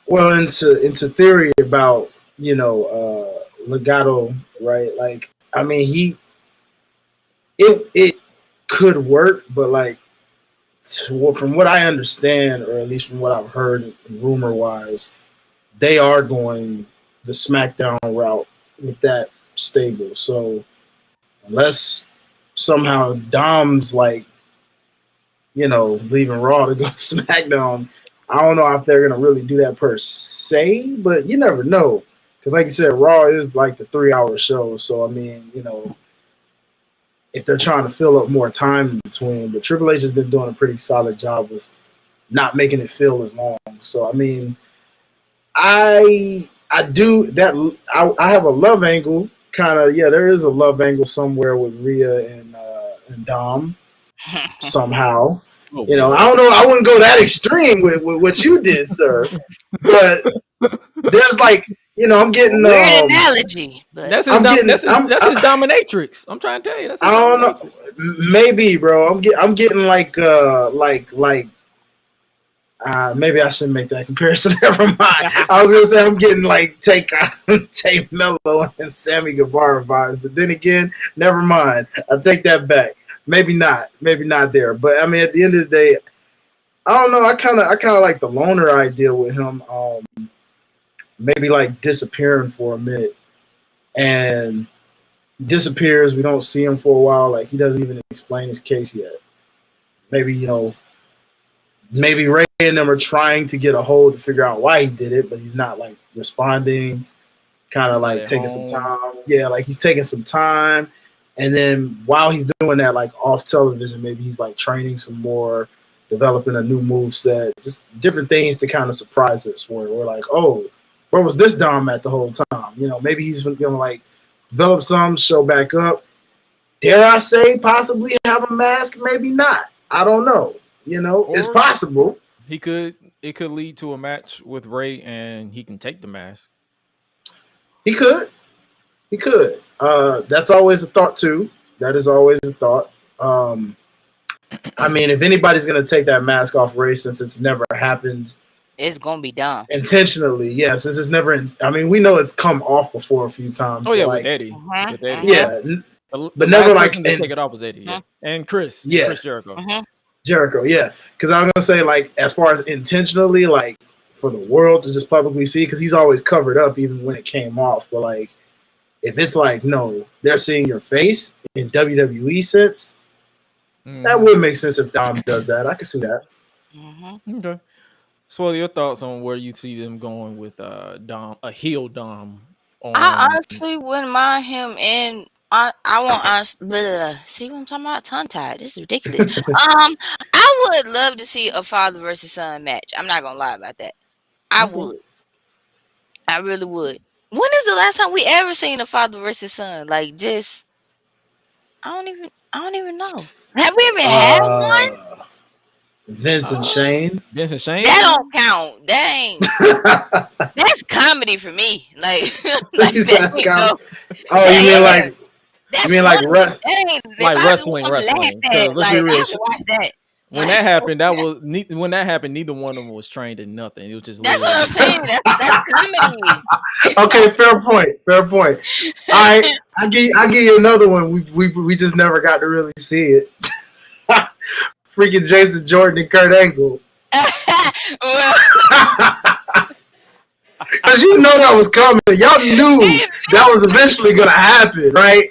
well, into theory about Legado, right? Like, I mean, it could work, but like from what I understand, or at least from what I've heard rumor wise, they are going the SmackDown route with that stable. So unless somehow Dom's like, leaving Raw to go to SmackDown, I don't know if they're going to really do that per se, but you never know. Because like you said, Raw is like the 3-hour show. So, I mean, if they're trying to fill up more time in between, but Triple H has been doing a pretty solid job with not making it feel as long. So, I mean, I do that. I have a love angle kind of. Yeah, there is a love angle somewhere with Rhea and Dom somehow. You know, I don't know. I wouldn't go that extreme with what you did, sir. But there's like, you know, I'm getting weird analogy, but that's his dominatrix. I'm trying to tell you, that's his I don't know. Maybe, bro. I'm getting like maybe I shouldn't make that comparison. Never mind. I was gonna say I'm getting like Tate Mello and Sammy Guevara vibes, but then again, never mind. I take that back. Maybe not there. But I mean, at the end of the day, I don't know. I kind of like the loner idea with him. Maybe like disappearing for a minute and disappears. We don't see him for a while. Like he doesn't even explain his case yet. Maybe, you know, maybe Ray and them are trying to get a hold to figure out why he did it, but he's not like responding. Kind of like taking some time. Yeah, like he's taking some time. And then while he's doing that, like off television, maybe he's like training some more, developing a new move set, just different things to kind of surprise us. Where we're like, oh, where was this Dom at the whole time? You know, maybe he's gonna like develop some, show back up. Dare I say, possibly have a mask? Maybe not. I don't know. You know, it's possible. It could lead to a match with Ray, and he can take the mask. He could. That's always a thought too. That is always a thought. I mean, if anybody's gonna take that mask off Ray, since it's never happened, it's gonna be done intentionally. Yeah, since it's never. I mean, we know it's come off before a few times. Oh yeah, like, with Eddie. With Eddie. Yeah, but never like take it off was Eddie. And Chris. Yeah, Chris Jericho. Jericho. Yeah, because I was gonna say like as far as intentionally, like for the world to just publicly see, because he's always covered up even when it came off. But like, if it's like no, they're seeing your face in WWE sense. That would make sense if Dom does that. I can see that. Okay. So, what are your thoughts on where you see them going with Dom, a heel Dom? I honestly wouldn't mind him, and I want see what I'm talking about. Tongue tied. This is ridiculous. I would love to see a father versus son match. I'm not gonna lie about that. I would. I really would. When is the last time we ever seen a father versus son? Like, just I don't even know. Have we even had one? Vince and Shane. That don't count. Dang. That's comedy for me. Like that's comedy. Oh, you mean like wrestling? Let's be real. Watch that. When that happened, neither one of them was trained in nothing. It was just that's what I'm saying. That's comedy. Okay, fair point. All right, I give you another one. We just never got to really see it. Freaking Jason Jordan and Kurt Angle. Because you know that was coming. Y'all knew that was eventually going to happen, right?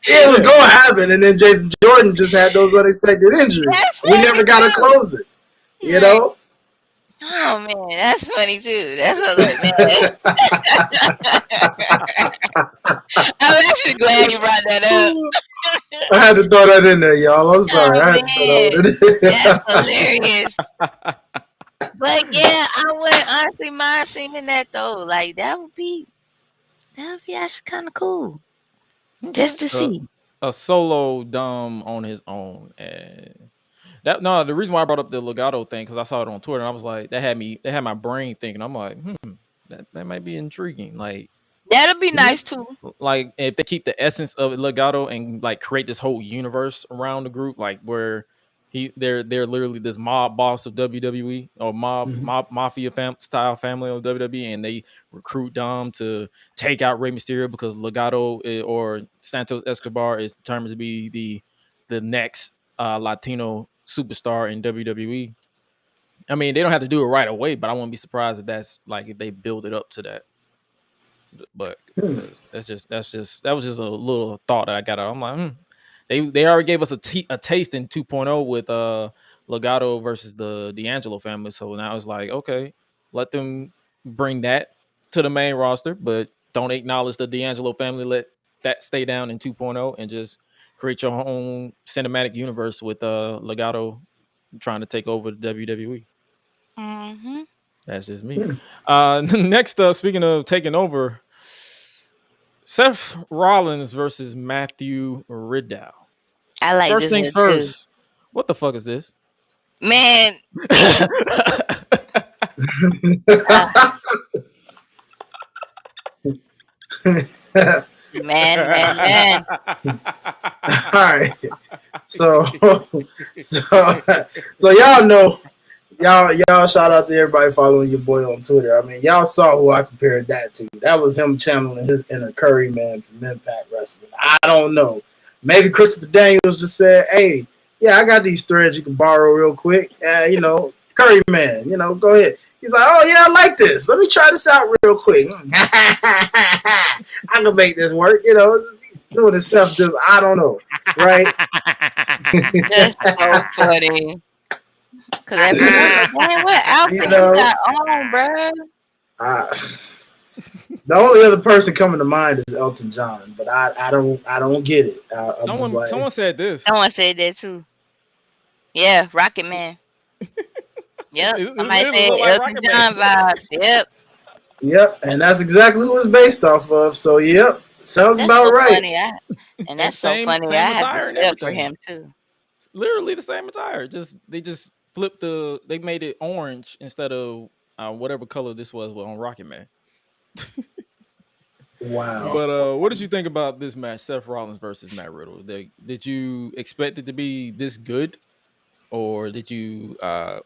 It was going to happen. And then Jason Jordan just had those unexpected injuries. We never got to close it. You know? Oh, man. That's funny, too. That's what I'm like, man. I'm actually glad you brought that up. I had to throw that in there, y'all. I'm sorry. I had to throw that in there. That's hilarious. But yeah, I wouldn't honestly mind seeing that though. Like that would be actually kind of cool. Just to see a solo Dom on his own. And the reason why I brought up the Legado thing, because I saw it on Twitter and I was like, that had my brain thinking. I'm like, that might be intriguing. Like that'll be nice too. Like if they keep the essence of Legado and like create this whole universe around the group, like where they're literally this mob boss of WWE or mafia style family of WWE, and they recruit Dom to take out Rey Mysterio because Legado or Santos Escobar is determined to be the next Latino superstar in WWE. I mean, they don't have to do it right away, but I wouldn't be surprised if that's like if they build it up to that. But that was just a little thought that I got out. I'm like, They already gave us a taste in 2.0 with Legado versus the D'Angelo family. So now it's like, okay, let them bring that to the main roster, but don't acknowledge the D'Angelo family. Let that stay down in 2.0 and just create your own cinematic universe with Legado trying to take over the WWE. That's just me. Next up, speaking of taking over, Seth Rollins versus Matthew Riddle. I like first this things one first. too. What the fuck is this? Man. Man. All right. So y'all know, y'all shout out to everybody following your boy on Twitter. I mean, y'all saw who I compared that to. That was him channeling his inner Curry man from Impact Wrestling. I don't know. Maybe Christopher Daniels just said, "Hey, yeah, I got these threads you can borrow real quick. Curry man, go ahead." He's like, "Oh yeah, I like this. Let me try this out real quick. I can make this work." Doing the stuff just I don't know, right? That's so funny. Cause everyone's like, what outfit you got on, bro? The only other person coming to mind is Elton John, but I don't get it. Someone said this. Someone said that too. Yeah, Rocket Man. Yep. Somebody said like Elton John vibes. Yep, and that's exactly what it's based off of. So yep, sounds about so right. Funny. And that's so funny. I had to step for him too. It's literally the same attire. They just flipped they made it orange instead of whatever color this was on Rocket Man. Wow. But what did you think about this match, Seth Rollins versus Matt Riddle? Did you expect it to be this good, or did you have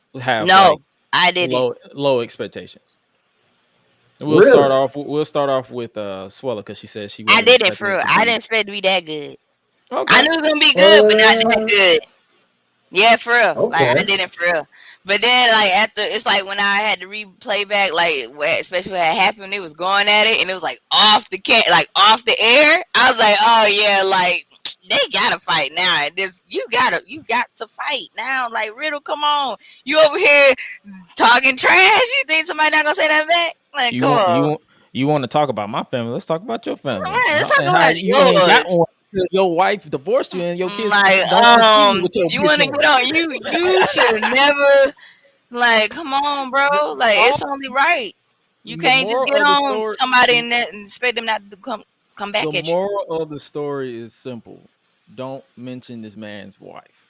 I didn't. low expectations? We'll start off with Suela because she said she. I didn't for real. I didn't expect it to be that good. Okay. I knew it was gonna be good, but not that good. Yeah, for real. Okay. Like I didn't for real. But then, like it's like when I had to replay back, like especially when it happened, it was going at it, and it was like off the air. I was like, oh yeah, like they gotta fight now. You got to fight now. Like Riddle, come on, you over here talking trash. You think somebody not gonna say that back? Like, come on. You want to talk about my family? Let's talk about your family. All right, let's talk about you ain't got one. Your wife divorced you and your kids don't with your you want to get on you should never come on, bro, it's only right. You can't just get on somebody in that and expect them not to come back at you. The moral of the story is simple. Don't mention this man's wife.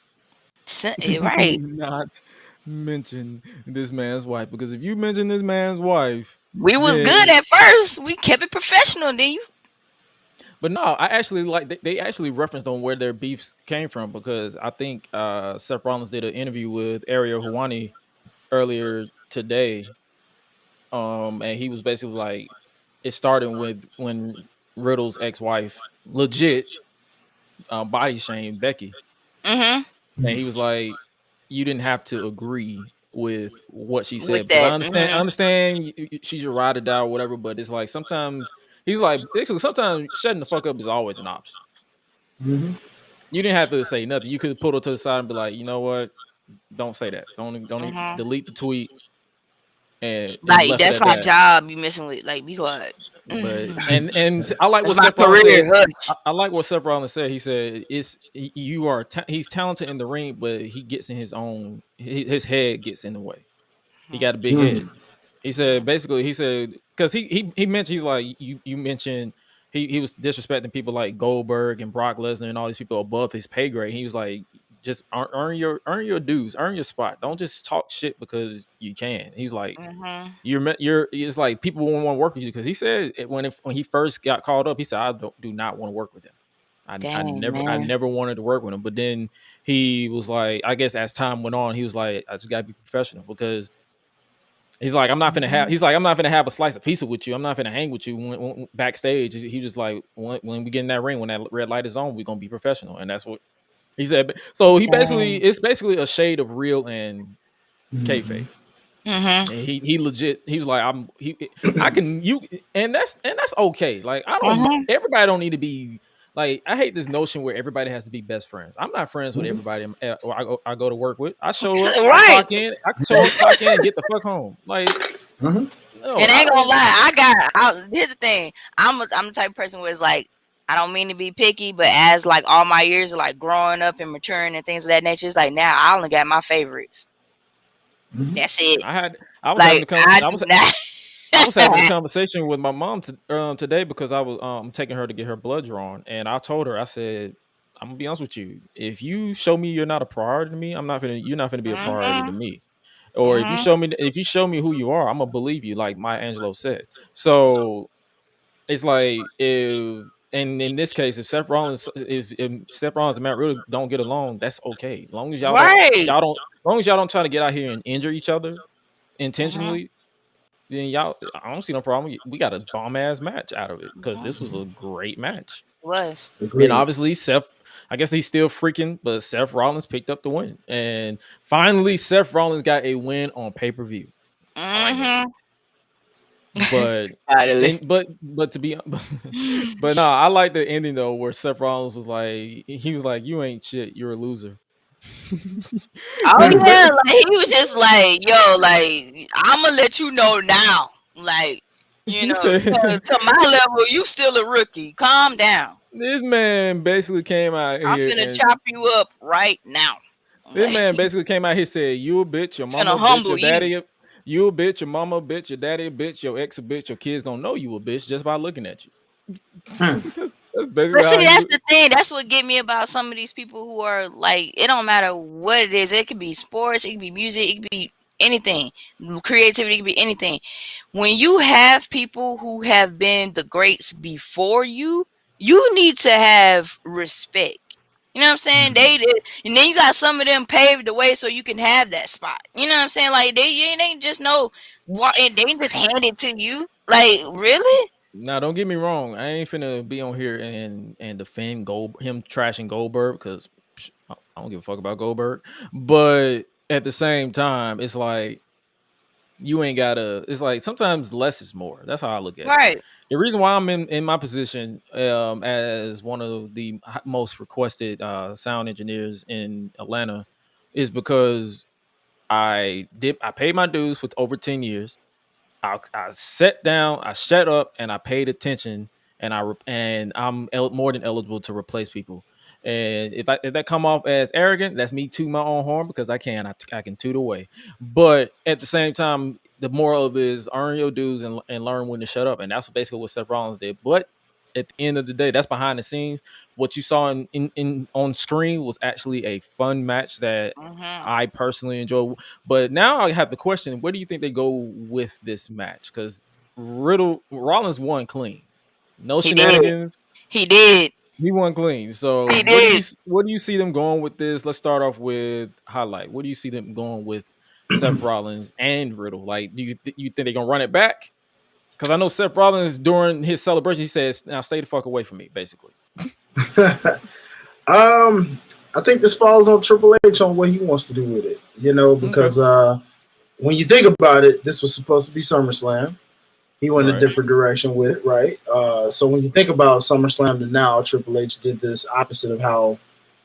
Right. Do not mention this man's wife, because if you mention this man's wife, we was good at first. We kept it professional, then you. But no, I actually they actually referenced on where their beefs came from, because I think Seth Rollins did an interview with Ariel Helwani earlier today, and he was basically like, it started with when Riddle's ex-wife legit body shamed Becky, and he was like, you didn't have to agree with what she said. I understand she's your ride or die or whatever, but it's like sometimes. He's like, basically, sometimes shutting the fuck up is always an option. Mm-hmm. You didn't have to say nothing. You could pull her to the side and be like, you know what? Don't say that. Don't even delete the tweet. And that's my job. You messing with be quiet. But and I like what Seth Rollins said. I like what Seth Rollins said. He said he's talented in the ring, but he gets in his head gets in the way. He got a big head. He said because he mentioned, he's like, you mentioned he was disrespecting people like Goldberg and Brock Lesnar and all these people above his pay grade. He was like, just earn your dues, earn your spot. Don't just talk shit because you can. He's like, it's like people won't want to work with you, because he said when he first got called up, he said, I do not want to work with him. I never wanted to work with him. But then he was like, I guess as time went on, he was like, I just gotta be professional, because he's like, I'm not gonna have a slice of pizza with you. I'm not gonna hang with you when backstage. He was like, when we get in that ring, when that red light is on, we're gonna be professional, and that's what he said. So it's basically a shade of real and kayfabe. And he legit. He was like, and that's okay. Like everybody don't need to be. Like, I hate this notion where everybody has to be best friends. I'm not friends with everybody I go to work with. I show up, clock in, and get the fuck home. Like, no, and I ain't gonna lie. Here's the thing. I'm the type of person where it's like, I don't mean to be picky, but as like all my years of like growing up and maturing and things of that nature, it's like now I only got my favorites. That's it. I was having a conversation with my mom today, because I was taking her to get her blood drawn, and I told her, I said, I'm gonna be honest with you. If you show me you're not a priority to me, you're not gonna be a priority to me. Or if you show me who you are, I'm gonna believe you, like Maya Angelou said. So it's like and in this case, if Seth Rollins and Matt Riddle don't get along, that's okay. As long as y'all don't try to get out here and injure each other intentionally, then y'all, I don't see no problem. We got a bomb ass match out of it because this was a great match. Was. Agreed. And obviously Seth, I guess he's still freaking, but Seth Rollins picked up the win. And finally, Seth Rollins got a win on pay-per-view. But but to be but no, I like the ending though, where Seth Rollins was like, you ain't shit, you're a loser. Oh yeah, like he was just like, yo, like I'm gonna let you know now, like, you know, to my level, you still a rookie. Calm down. This man basically came out here. I'm finna chop you up right now. This man basically came out here, said, you a bitch, your mama a bitch, your daddy you a bitch, your mama a bitch, your daddy a bitch, your ex a bitch, your kids gonna know you a bitch just by looking at you. But see, that's the thing. That's what get me about some of these people who are like, it don't matter what it is. It could be sports, it could be music, it could be anything. Creativity, it could be anything. When you have people who have been the greats before you, you need to have respect. You know what I'm saying? They did, and then you got some of them paved the way so you can have that spot. You know what I'm saying? Like they ain't just they ain't just hand it to you. Like really? Now, don't get me wrong. I ain't finna be on here and defend him trashing Goldberg because I don't give a fuck about Goldberg. But at the same time, it's like you ain't gotta. It's like sometimes less is more. That's how I look at it. Right. The reason why I'm in my position as one of the most requested sound engineers in Atlanta is because I paid my dues for over 10 years. I sat down, I shut up, and I paid attention, and I'm more than eligible to replace people. And if that come off as arrogant, that's me tooting my own horn because I can toot away. But at the same time, the moral of it is earn your dues and learn when to shut up, and that's basically what Seth Rollins did. But at the end of the day, that's behind the scenes. What you saw in on screen was actually a fun match that I personally enjoy. But now I have the question: where do you think they go with this match? Because Rollins won clean, no shenanigans. He did. He won clean. So what do you see them going with this? Let's start off with highlight. What do you see them going with Seth Rollins and Riddle? Like, do you think they're gonna run it back? Because I know Seth Rollins during his celebration, he says, "Now stay the fuck away from me," basically. I think this falls on Triple H on what he wants to do with it. You know, because when you think about it, this was supposed to be SummerSlam. He went a different direction with it, right? So when you think about SummerSlam to now, Triple H did this opposite of how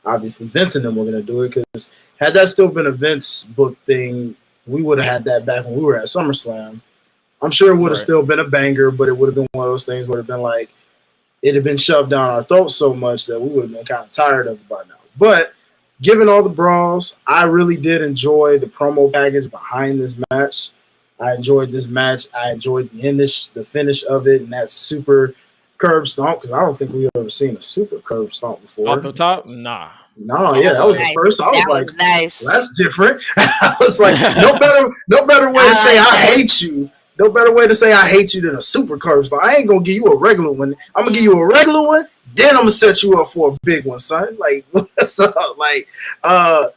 obviously Vince and them were going to do it. Because had that still been a Vince book thing, we would have had that back when we were at SummerSlam. I'm sure it would have still been a banger, but it would have been one of those things would have been like, it had been shoved down our throats so much that we would have been kind of tired of it by now. But given all the brawls, I really did enjoy the promo package behind this match. I enjoyed this match. I enjoyed the finish of it, and that super curb stomp, because I don't think we've ever seen a super curb stomp before. Off the top? Nah. No, yeah, that was the first. I was like, nice. Well, that's different. I was like, no better way to say I hate you. No better way to say I hate you than a super curb stomp. I ain't gonna give you a regular one. I'm gonna give you a regular one, then I'm gonna set you up for a big one, son. Like, what's up? Like, I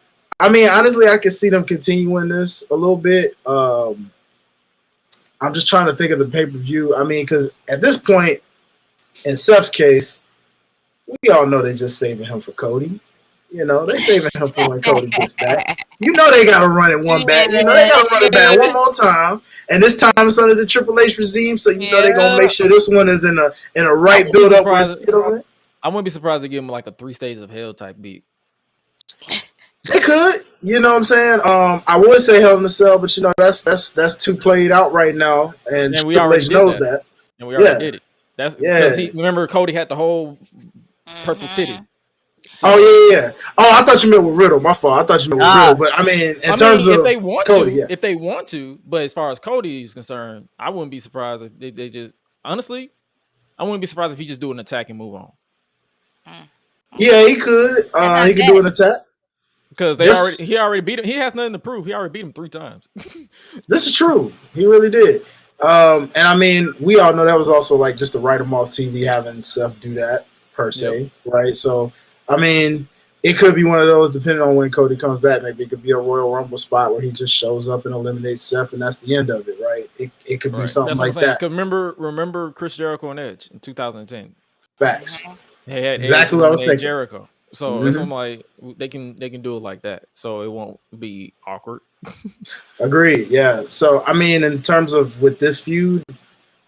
mean, honestly, I can see them continuing this a little bit. I'm just trying to think of the pay-per-view. I mean, because at this point, in Seth's case, we all know they're just saving him for Cody. You know, they're saving him for when Cody gets back. You know they got to run it one back. You know they got to run it back one more time. And this time it's under the Triple H regime, so you know they're going to make sure this one is in a right build-up. You know, I wouldn't be surprised to give him like a 3 stages of hell type beat. They could, you know what I'm saying? I would say Hell in a Cell, but you know that's too played out right now, and Triple H knows that. And we already did it. That's because remember Cody had the whole purple titty. So, yeah. Oh, I thought you meant with Riddle. My fault. I thought you meant with Riddle, but I mean, in terms of if they want Cody, to, if they want to, but as far as Cody is concerned, I wouldn't be surprised if they just honestly, I wouldn't be surprised if he just do an attack and move on. Yeah, he could. He could do an attack. Because he already beat him. He has nothing to prove. He already beat him 3 times. This is true. He really did. And I mean, we all know that was also like just to write him off TV, having Seth do that per se, right? So, I mean, it could be one of those, depending on when Cody comes back. Maybe it could be a Royal Rumble spot where he just shows up and eliminates Seth, and that's the end of it, right? It could be something like that. Remember Chris Jericho and Edge in 2010. Facts. That's exactly what I was thinking. Jericho. So that's what I'm like, they can do it like that, so it won't be awkward. Agreed. Yeah. So I mean, in terms of with this feud,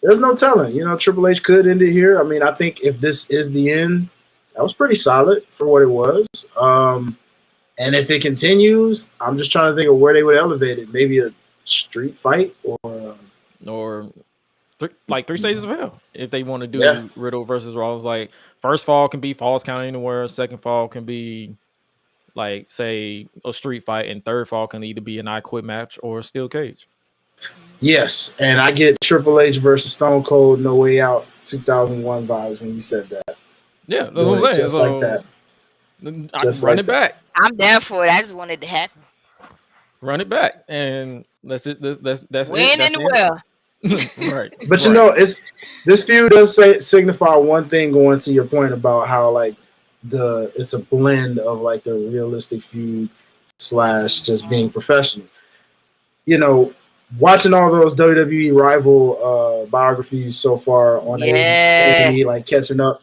there's no telling. You know, Triple H could end it here. I mean, I think if this is the end, that was pretty solid for what it was. And if it continues, I'm just trying to think of where they would elevate it. Maybe a street fight or 3 stages of hell. If they want to do Riddle versus Rollins, like first fall can be Falls Count Anywhere, second fall can be like say a street fight, and third fall can either be an I Quit match or a steel cage. Yes, and I get Triple H versus Stone Cold No Way Out 2001 vibes when you said that. Yeah, that's what I'm saying. Just like that. Run it back. I'm down for it. I just wanted to happen. Run it back, and that's it. That's win in the well. Right. But you know, this feud does signify one thing, going to your point about how like it's a blend of like the realistic feud / just being professional. You know, watching all those WWE rival biographies so far on AEW, like catching up.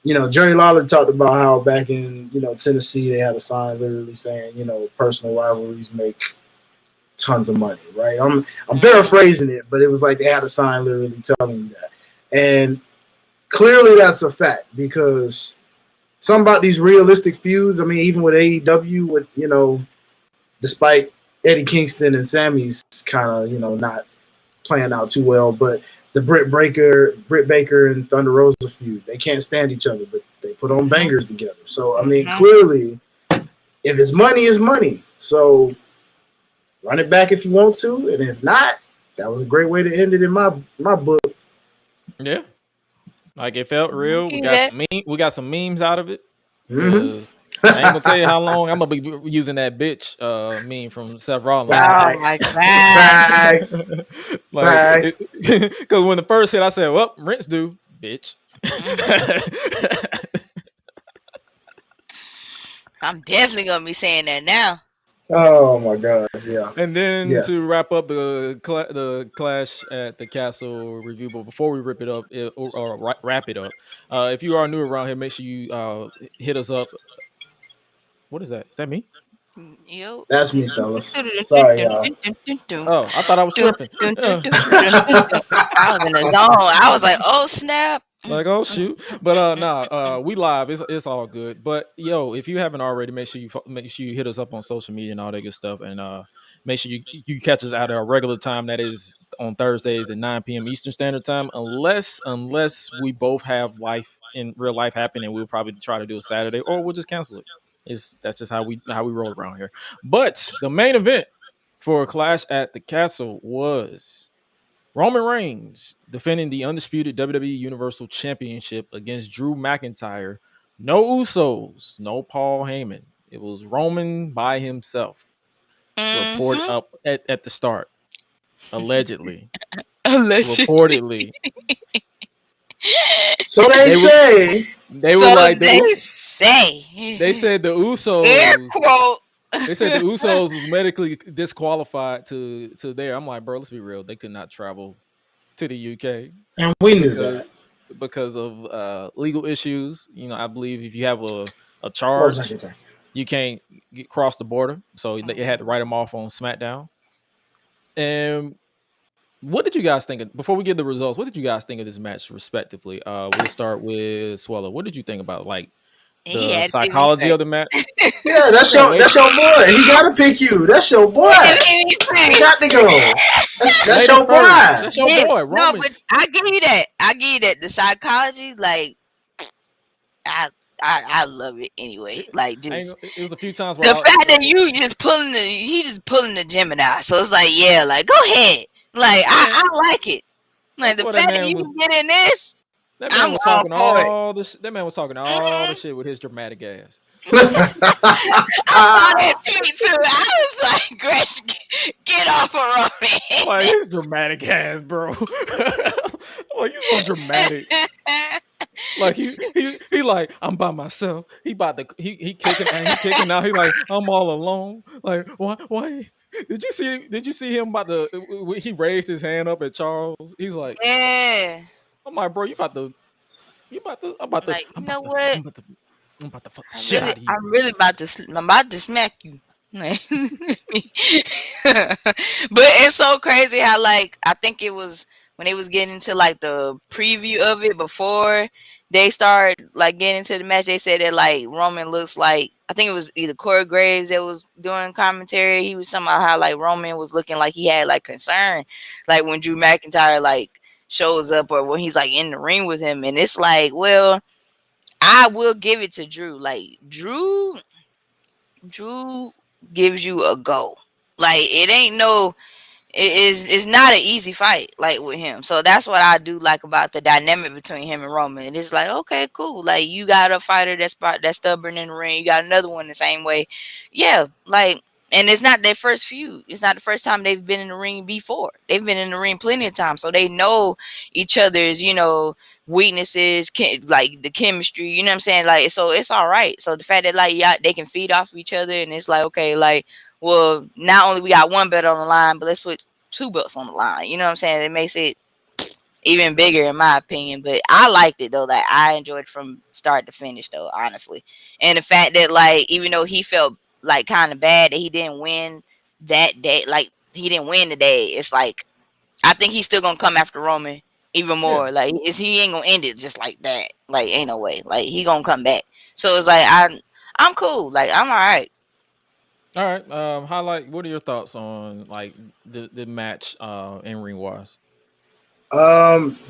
You know, Jerry Lawler talked about how back in, you know, Tennessee, they had a sign literally saying, you know, personal rivalries make tons of money, right? I'm paraphrasing it, but it was like they had a sign literally telling you that. And clearly that's a fact, because some about these realistic feuds, I mean, even with AEW, with, you know, despite Eddie Kingston and Sammy's kind of, you know, not playing out too well, but the Britt Baker and Thunder Rosa feud, they can't stand each other, but they put on bangers together. So, I mean, clearly, if it's money, it's money. So, run it back if you want to, and if not, that was a great way to end it in my book. Yeah, like it felt real. We got some memes out of it. I ain't gonna tell you how long I'm gonna be using that bitch meme from Seth Rollins. Oh my God. Because when the first hit, I said, "Well, rinse do, bitch." I'm definitely gonna be saying that now. Oh my gosh, yeah. And then to wrap up the Clash at the Castle review, but before we wrap it up, if you are new around here, make sure you hit us up. What is that? Is that me? Yo. That's me, fellas. Sorry, y'all. Oh, I thought I was tripping. I was in the zone. I was like, oh snap. Like, oh shoot. But we live. It's all good. But yo, if you haven't already, make sure you hit us up on social media and all that good stuff, and make sure you catch us at our regular time, that is on Thursdays at 9 p.m. Eastern Standard Time, unless we both have real life happen, and we'll probably try to do a Saturday, or we'll just cancel it. That's just how we roll around here. But the main event for Clash at the Castle was Roman Reigns defending the undisputed WWE Universal Championship against Drew McIntyre. No Usos, no Paul Heyman. It was Roman by himself. Reported up at the start. Allegedly. Reportedly. So they say. They were like, they said the Usos. Air quote. They said the Usos was medically disqualified to there. I'm like, bro, let's be real. They could not travel to the UK. And we knew that. Because of legal issues. You know, I believe if you have a charge, you can't cross the border. So they had to write them off on SmackDown. And what did you guys think before we get the results? What did you guys think of this match, respectively? We'll start with Suela. What did you think about the psychology of the match? Yeah, that's your boy. He gotta pick you. That's your boy. He got to go. That's your boy. That's your boy. Roman. No, but I give you that. The psychology, like, I love it anyway. Like, just it was a few times where the fact that he just pulling the Gemini. So it's like, yeah, like, go ahead. Like, I like it. Like, the fact that you was getting this, That man was talking all this. That man was talking all the shit with his dramatic ass. I saw that tweet too. I was like, Gresh, get off of Roman. Like his dramatic ass, bro. Like he's so dramatic. Like he like, I'm by myself. He kicking out. He like, I'm all alone. Like why? Did you see him he raised his hand up at Charles? He's like, yeah. I'm like, bro, I'm about to Like, you know what? I'm about to fuck the shit out of you. I'm really about to smack you. But it's so crazy how, like, I think it was when they was getting into like the preview of it before they started like getting into the match, they said that like Roman looks like, I think it was either Corey Graves that was doing commentary. He was somehow how like Roman was looking like he had like concern, like when Drew McIntyre like shows up or when he's like in the ring with him. And it's like, well, I will give it to Drew. Like Drew gives you a go. Like it ain't no, it's not an easy fight like with him. So that's what I do like about the dynamic between him and Roman. And it's like, okay, cool. Like you got a fighter that's stubborn in the ring. You got another one the same way. Yeah, like, and it's not their first feud. It's not the first time they've been in the ring before. They've been in the ring plenty of times, so they know each other's, weaknesses, like the chemistry. You know what I'm saying? Like, so it's all right. So the fact that like they can feed off of each other, and it's like, okay, like, well, not only we got one belt on the line, but let's put two belts on the line. You know what I'm saying? It makes it even bigger in my opinion. But I liked it though. Like I enjoyed it from start to finish though, honestly. And the fact that like even though he felt like kind of bad that he didn't win that day, like he didn't win today, it's like I think he's still gonna come after Roman even more. Like he ain't gonna end it just like that. Like ain't no way. Like he gonna come back. So it's like I'm cool. Like I'm all right. All right. Highlight. What are your thoughts on like the match in ring wise?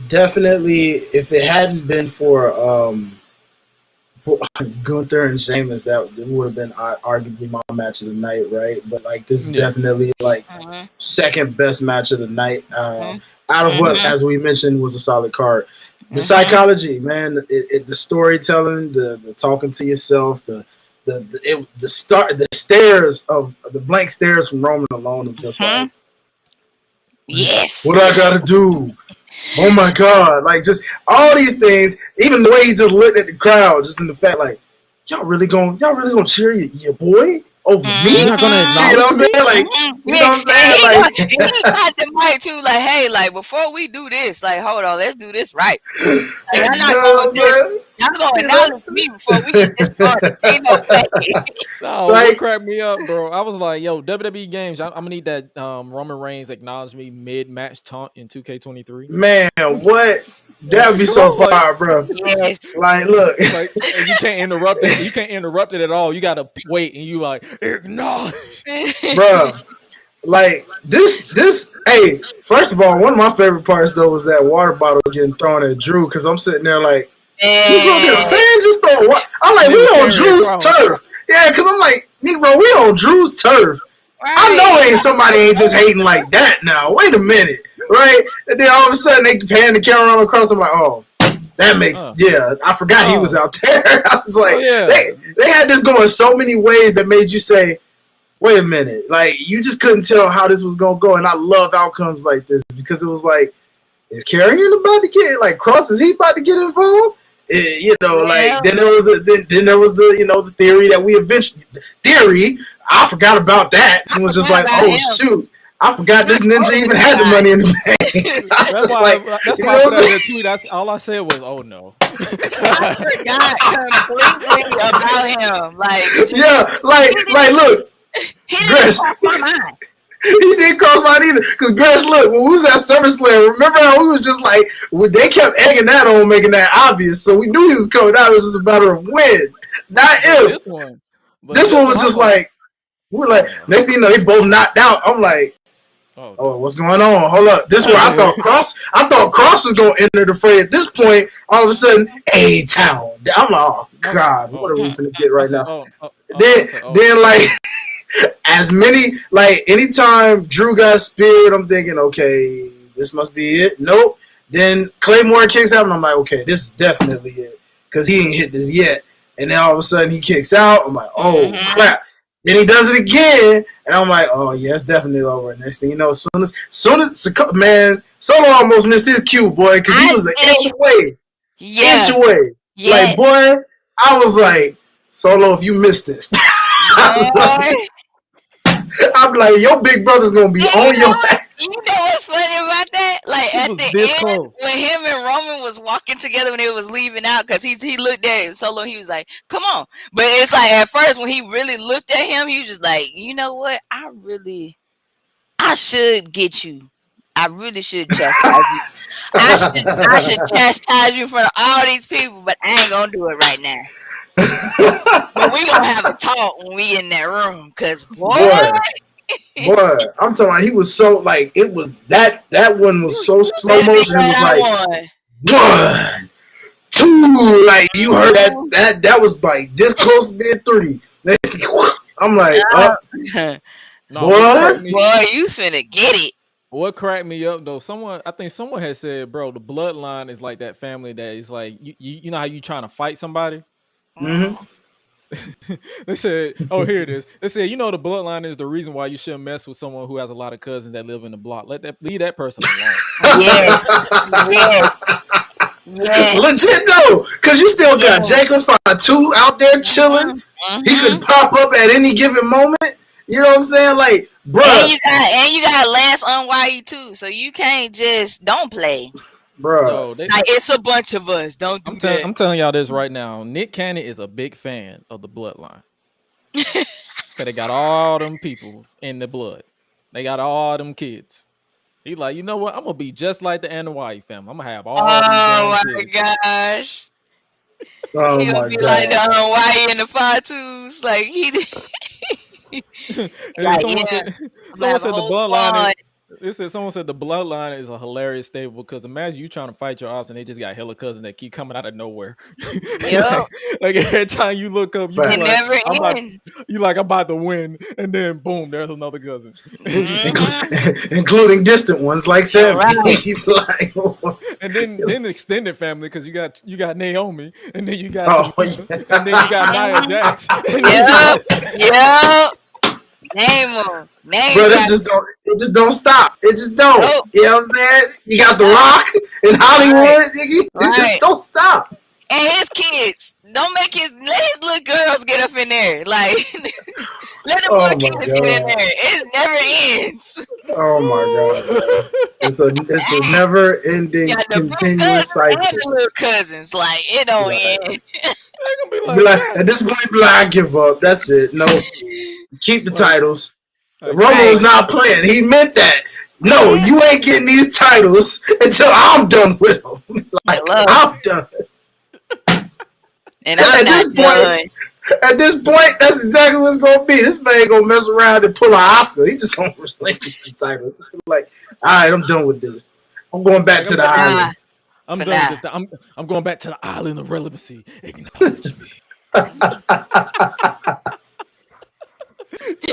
Definitely. If it hadn't been for Gunther and Sheamus, that would have been arguably my match of the night, right? But like this is definitely like second best match of the night. Out of what, as we mentioned, was a solid card. The psychology, man, the storytelling, the talking to yourself, the stares of the blank stares from Roman alone of just like, yes, what I gotta do? Oh my God! Like just all these things, even the way he just looked at the crowd, just in the fact like, y'all really gonna cheer your boy over me? You're not gonna acknowledge you know what I'm saying? Like, you know what I'm saying? Like, he got the mic too. Like, hey, like before we do this, like, hold on, let's do this right. Like, I'm not going this. Y'all gonna acknowledge me before we get this started. Ain't no way. No, Like- what cracked me up, bro. I was like, yo, WWE games, I'm gonna need that Roman Reigns acknowledge me mid-match taunt in 2K23. man, what? That would be so fire, bro. Yes. Like, look, Like you can't interrupt it. You can't interrupt it at all. You gotta wait, and you like acknowledge, bro. Like this. Hey, first of all, one of my favorite parts though was that water bottle getting thrown at Drew because I'm sitting there like, you gonna get a fan just throw what? I'm like, we on Drew's turf. Yeah, because I'm like, Negro, we on Drew's turf. Right. I know somebody ain't just hating like that now. Wait a minute, right? And then all of a sudden they pan the camera across. I'm like, oh, that makes I forgot he was out there. I was like, they had this going so many ways that made you say, wait a minute, like you just couldn't tell how this was gonna go. And I love outcomes like this because it was like, is Karrion about to get like Cross? Is he about to get involved? Then there was the theory that we eventually I forgot about that. It was just like, oh shoot, I forgot this ninja even had the money in the bank. That's why I put out that tweet. That's all I said was, oh no. I forgot completely about him. Like look, he didn't Gresh, cross my mind. He didn't cross mine either. Because Gresh, look, when we was at SummerSlam, remember how we was just like, they kept egging that on, making that obvious. So we knew he was coming out. It was just a matter of when, not if. This one was just like, we were like, next thing you know, they both knocked out. I'm like, oh, what's going on? Hold up. This is where I thought Cross was going to enter the fray at this point. All of a sudden, A-Town. I'm like, oh, God, what are we finna get right now? Then, like, as many, like, anytime Drew got speared, I'm thinking, okay, this must be it. Nope. Then Claymore kicks out, and I'm like, okay, this is definitely it. Because he ain't hit this yet. And then all of a sudden he kicks out. I'm like, oh, crap. Then he does it again. And I'm like, oh, yeah, it's definitely over. Next thing you know, as soon as man, Solo almost missed his cue, boy, because he was an inch away. Yeah. Inch away. Yeah. Like, boy, I was like, Solo, if you missed this. I'm like, your big brother's going to be on your ass. You know what's funny about that? Like at the end, close. when him and Roman was walking together when they was leaving out, because he looked at Solo, he was like, "Come on!" But it's like at first when he really looked at him, he was just like, "You know what? I should get you. I really should chastise you. I should chastise you in front of all these people, but I ain't gonna do it right now. But we gonna have a talk when we in that room, cause boy, I'm talking about he was so like it was that one was so slow motion. It was like 1, 2, like you heard that was like this close to being 3. I'm like, boy, you finna get it. What cracked me up though? I think someone had said, bro, the bloodline is like that family that is like you know how you trying to fight somebody. Mm-hmm. They said, oh, here it is. They said, you know, the bloodline is the reason why you shouldn't mess with someone who has a lot of cousins that live in the block. Leave that person alone. Yes. Legit though, because you still got Jacob Fatu out there chilling. He could pop up at any given moment. You know what I'm saying? Like, bro. And you got Lance Unwye too, so you can't just don't play. Bro, like it's a bunch of us. Don't do that. I'm telling y'all this right now. Nick Cannon is a big fan of the bloodline. Cause they got all them people in the blood. They got all them kids. He like, you know what? I'm gonna be just like the Unwye family. I'm gonna have all. Oh my gosh. Oh He'll my be God. like the Unwye and the Fatus. Like he did. Someone said the bloodline. Someone said the bloodline is a hilarious stable because imagine you trying to fight your ops and they just got hella cousins that keep coming out of nowhere. Yep. like every time you look up, it never ends. You like I'm about to win, and then boom, there's another cousin, including distant ones like Seth. Right. And then extended family because you got Naomi, and then you got and then you got Nia Jax. Yep. Name them. Bro, it just don't stop. It just don't. Nope. You know what I'm saying? You got The Rock in Hollywood, nigga. It just don't stop. And his kids. Let his little girls get up in there. Like let the little kids get in there. It never ends. Oh my God. It's a never ending continuous cycle. And the little cousins. Like it don't end. At this point, I give up. That's it. No. Keep the titles. Roman's not playing. He meant that. No, you ain't getting these titles until I'm done with them. I'm done. And I'm not done. At this point, that's exactly what it's gonna be. This man gonna mess around and pull an Asuka. He just gonna relinquish the titles. Like, all right, I'm done with this. I'm going back to the island. I'm done with this. I'm going back to the island of relevancy. Acknowledge me.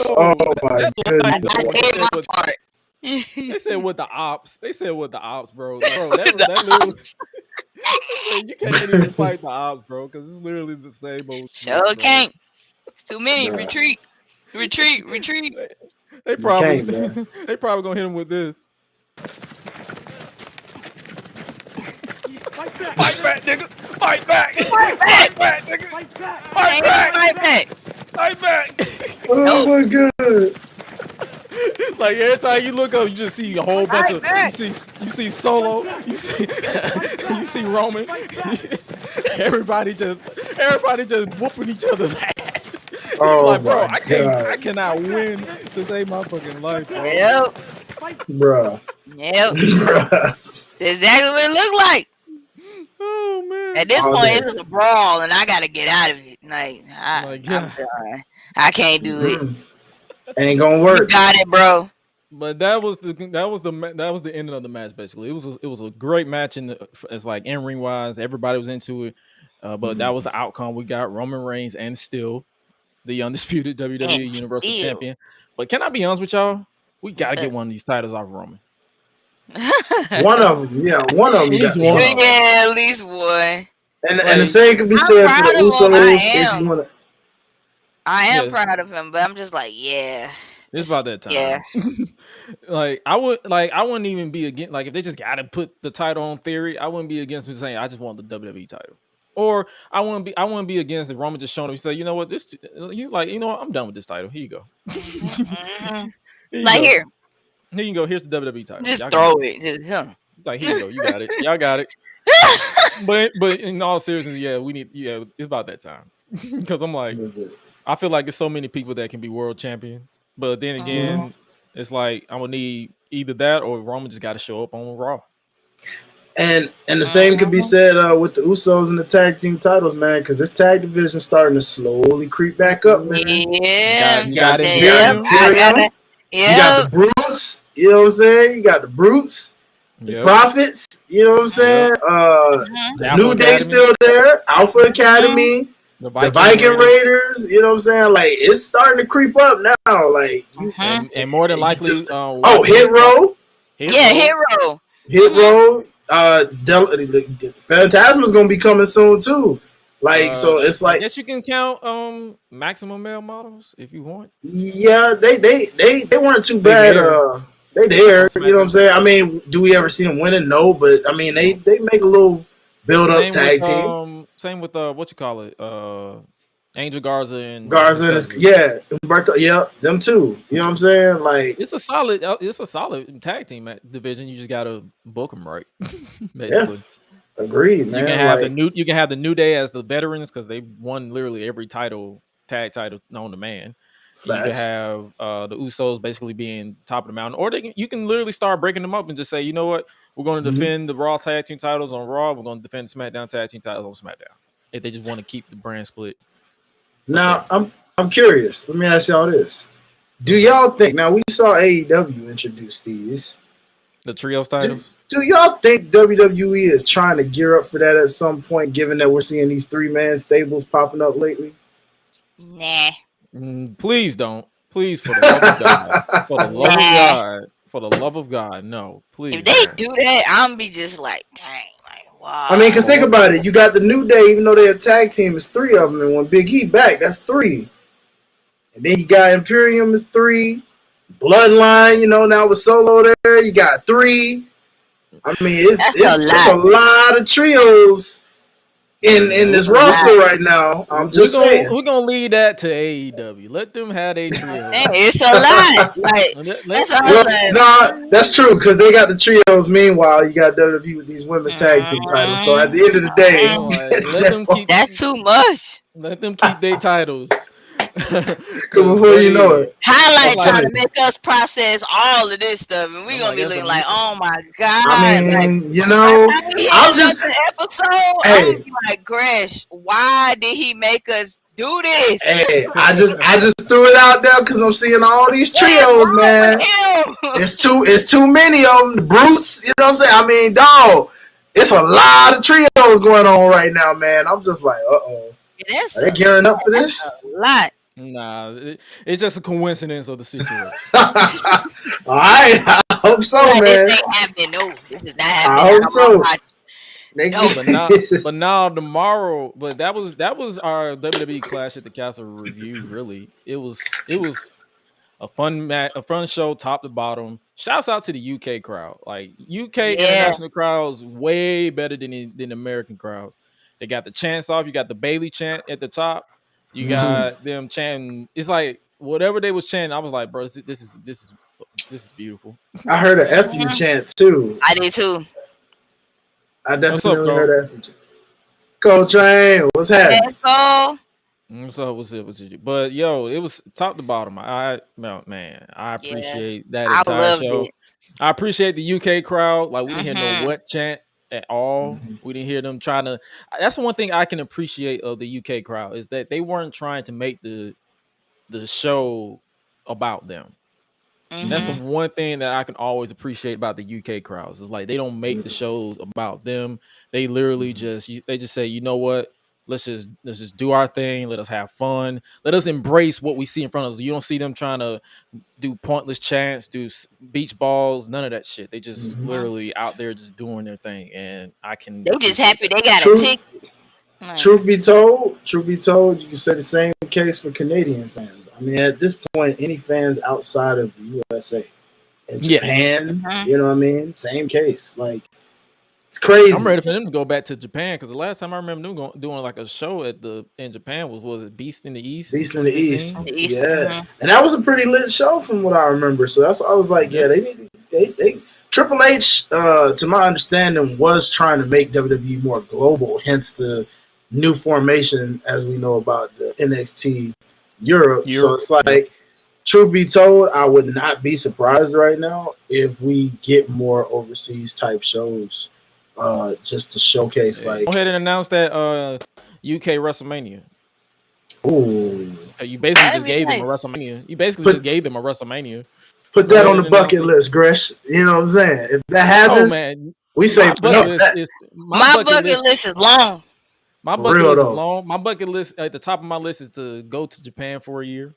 Oh my goodness. They said with the ops. Bro. That little, you can't even fight the ops, bro, because it's literally the same old shit. Sure can't. It's too many. Yeah. Retreat. They probably gonna hit him with this. Fight back, nigga. Fight back, nigga. Fight back. Oh my God. Like every time you look up, you just see a whole bunch of you see Solo, you see Roman. everybody just whooping each other's ass. Oh like, bro, I cannot win to save my fucking life, bro. Yep. Bruh. Yep. That's exactly what it looked like. Oh man. At this point, it was a brawl, and I gotta get out of it. Like, I can't do it. Ain't gonna work. You got it, bro. But that was the ending of the match. Basically, it was a great match as like in ring wise. Everybody was into it, but that was the outcome. We got Roman Reigns and still the undisputed WWE Universal Champion. But can I be honest with y'all? We gotta get one of these titles off Roman. One of them, yeah, one of them. He's got one. Yeah, at least one. And Like, the same can be I'm said for proud the of him. Usos. If you want to, I am Yes. proud of him, but I'm just like, yeah. It's about that time. Yeah. I wouldn't even be against, like, if they just gotta put the title on Theory, I wouldn't be against me saying I just want the WWE title. Or I wouldn't be against if Roman just showing up and say, you know what, he's like, you know what, I'm done with this title. Here you go. Mhm. Here you Like go. here, Here you go. Here's the WWE title. just Y'all throw got it. Just, huh. It's like, here you go. You got it. Y'all got it. But in all seriousness, it's about that time. Because I'm like, I feel like there's so many people that can be world champion. But then again, it's like I'm gonna need either that or Roman just got to show up on Raw. and the same could be said with the Usos and the tag team titles, man, because this tag division starting to slowly creep back up, man. Yeah. You got Imperium. You got the Brutes. You know what I'm saying? You got the Brutes. The Profits, you know what I'm saying? The New Day still there. Alpha Academy. The Viking Raiders, you know what I'm saying? Like, it's starting to creep up now. Like, and more than likely, Hit Row. Hit Row. Hit Row. The Phantasma's gonna be coming soon too. Like, so it's like, I guess you can count Maximum Male Models if you want. Yeah, they weren't too bad. They there, you know what I'm saying? I mean, do we ever see them winning? No, but I mean, they make a little build up tag team. Same with what you call it, Angel Garza and Humberto, yeah, them too. You know what I'm saying? Like, it's a solid tag team division. You just gotta book them right, basically. Yeah, agreed, man. You can have the New Day as the veterans because they won literally every tag title known to man. You can have the Usos basically being top of the mountain, or you can literally start breaking them up and just say, you know what, we're going to defend the Raw tag team titles on Raw. We're going to defend the SmackDown tag team titles on SmackDown. If they just want to keep the brand split. Now, I'm curious. Let me ask y'all this: do y'all think? Now, we saw AEW introduce these trios titles. Do y'all think WWE is trying to gear up for that at some point? Given that we're seeing these 3-man stables popping up lately. Nah. Please don't. Please, for the love of God. For the love of God. For the love of God. No, please. If they do that, I'm be just like, dang, like, wow. I mean, because think about it. You got the New Day, even though they're a tag team, it's 3 of them. And when Big E back, that's 3. And then you got Imperium is 3. Bloodline, you know, now with Solo there, you got 3. I mean, it's a lot of trios in this roster right now. I'm just saying. We're gonna leave that to AEW. Let them have a trio. It's a lot. Like, that's true because they got the trios. Meanwhile, you got WWE with these women's tag team titles. So at the end of the day, that's too much. Let them keep their titles. Before you know it, Highlight trying to make us process all of this stuff, and we're gonna be looking like, oh my god. I mean, like, you know, I'm just an episode. I'm gonna be like, Gresh, why did he make us do this? Hey, I just threw it out there because I'm seeing all these trios, man. It's too many of them. The Brutes, you know what I'm saying? I mean, dog, it's a lot of trios going on right now, man. I'm just like, are they gearing up for this? A lot. Nah, it's just a coincidence of the situation. All right, I hope so, man. This ain't happening. No, this is not happening. I hope so. But now tomorrow. But that was our WWE Clash at the Castle review. Really, it was a fun show, top to bottom. Shouts out to the UK crowd. Like UK international crowds, way better than American crowds. They got the chants off. You got the Bayley chant at the top. You got them chanting. It's like whatever they was chanting. I was like, bro, this is beautiful. I heard an FU chant too. I did too. I definitely heard that. Coltrane, what's happening? Let's go. What's it? But yo, it was top to bottom. I appreciate that entire show. I appreciate the UK crowd. Like we didn't hear no what chant at all. We didn't hear them trying to. That's the one thing I can appreciate of the UK crowd is that they weren't trying to make the show about them. That's the one thing that I can always appreciate about the UK crowds. Is like they don't make the shows about them. They literally just say, you know what, Let's just do our thing. Let us have fun. Let us embrace what we see in front of us. You don't see them trying to do pointless chants, do beach balls, none of that shit. They just literally out there just doing their thing, and I can. They just happy that. they got a ticket. Truth be told, you can say the same case for Canadian fans. I mean, at this point, any fans outside of the USA and Japan, you know what I mean? Same case. Like, it's crazy. I'm ready for them to go back to Japan because the last time I remember them doing like a show in Japan was it Beast in the East? Beast in the East. Yeah. And that was a pretty lit show from what I remember. So that's why I was like, they Triple H, to my understanding, was trying to make WWE more global, hence the new formation as we know about the NXT Europe. So it's like, truth be told, I would not be surprised right now if we get more overseas type shows. Just to showcase, like, go ahead and announce that UK WrestleMania. Ooh, you basically just gave them a WrestleMania. You basically just gave them a WrestleMania. Put that on the bucket list, Gresh. You know what I'm saying? If that happens, we say my bucket list is long. My bucket list is long. My bucket list at the top of my list is to go to Japan for a year.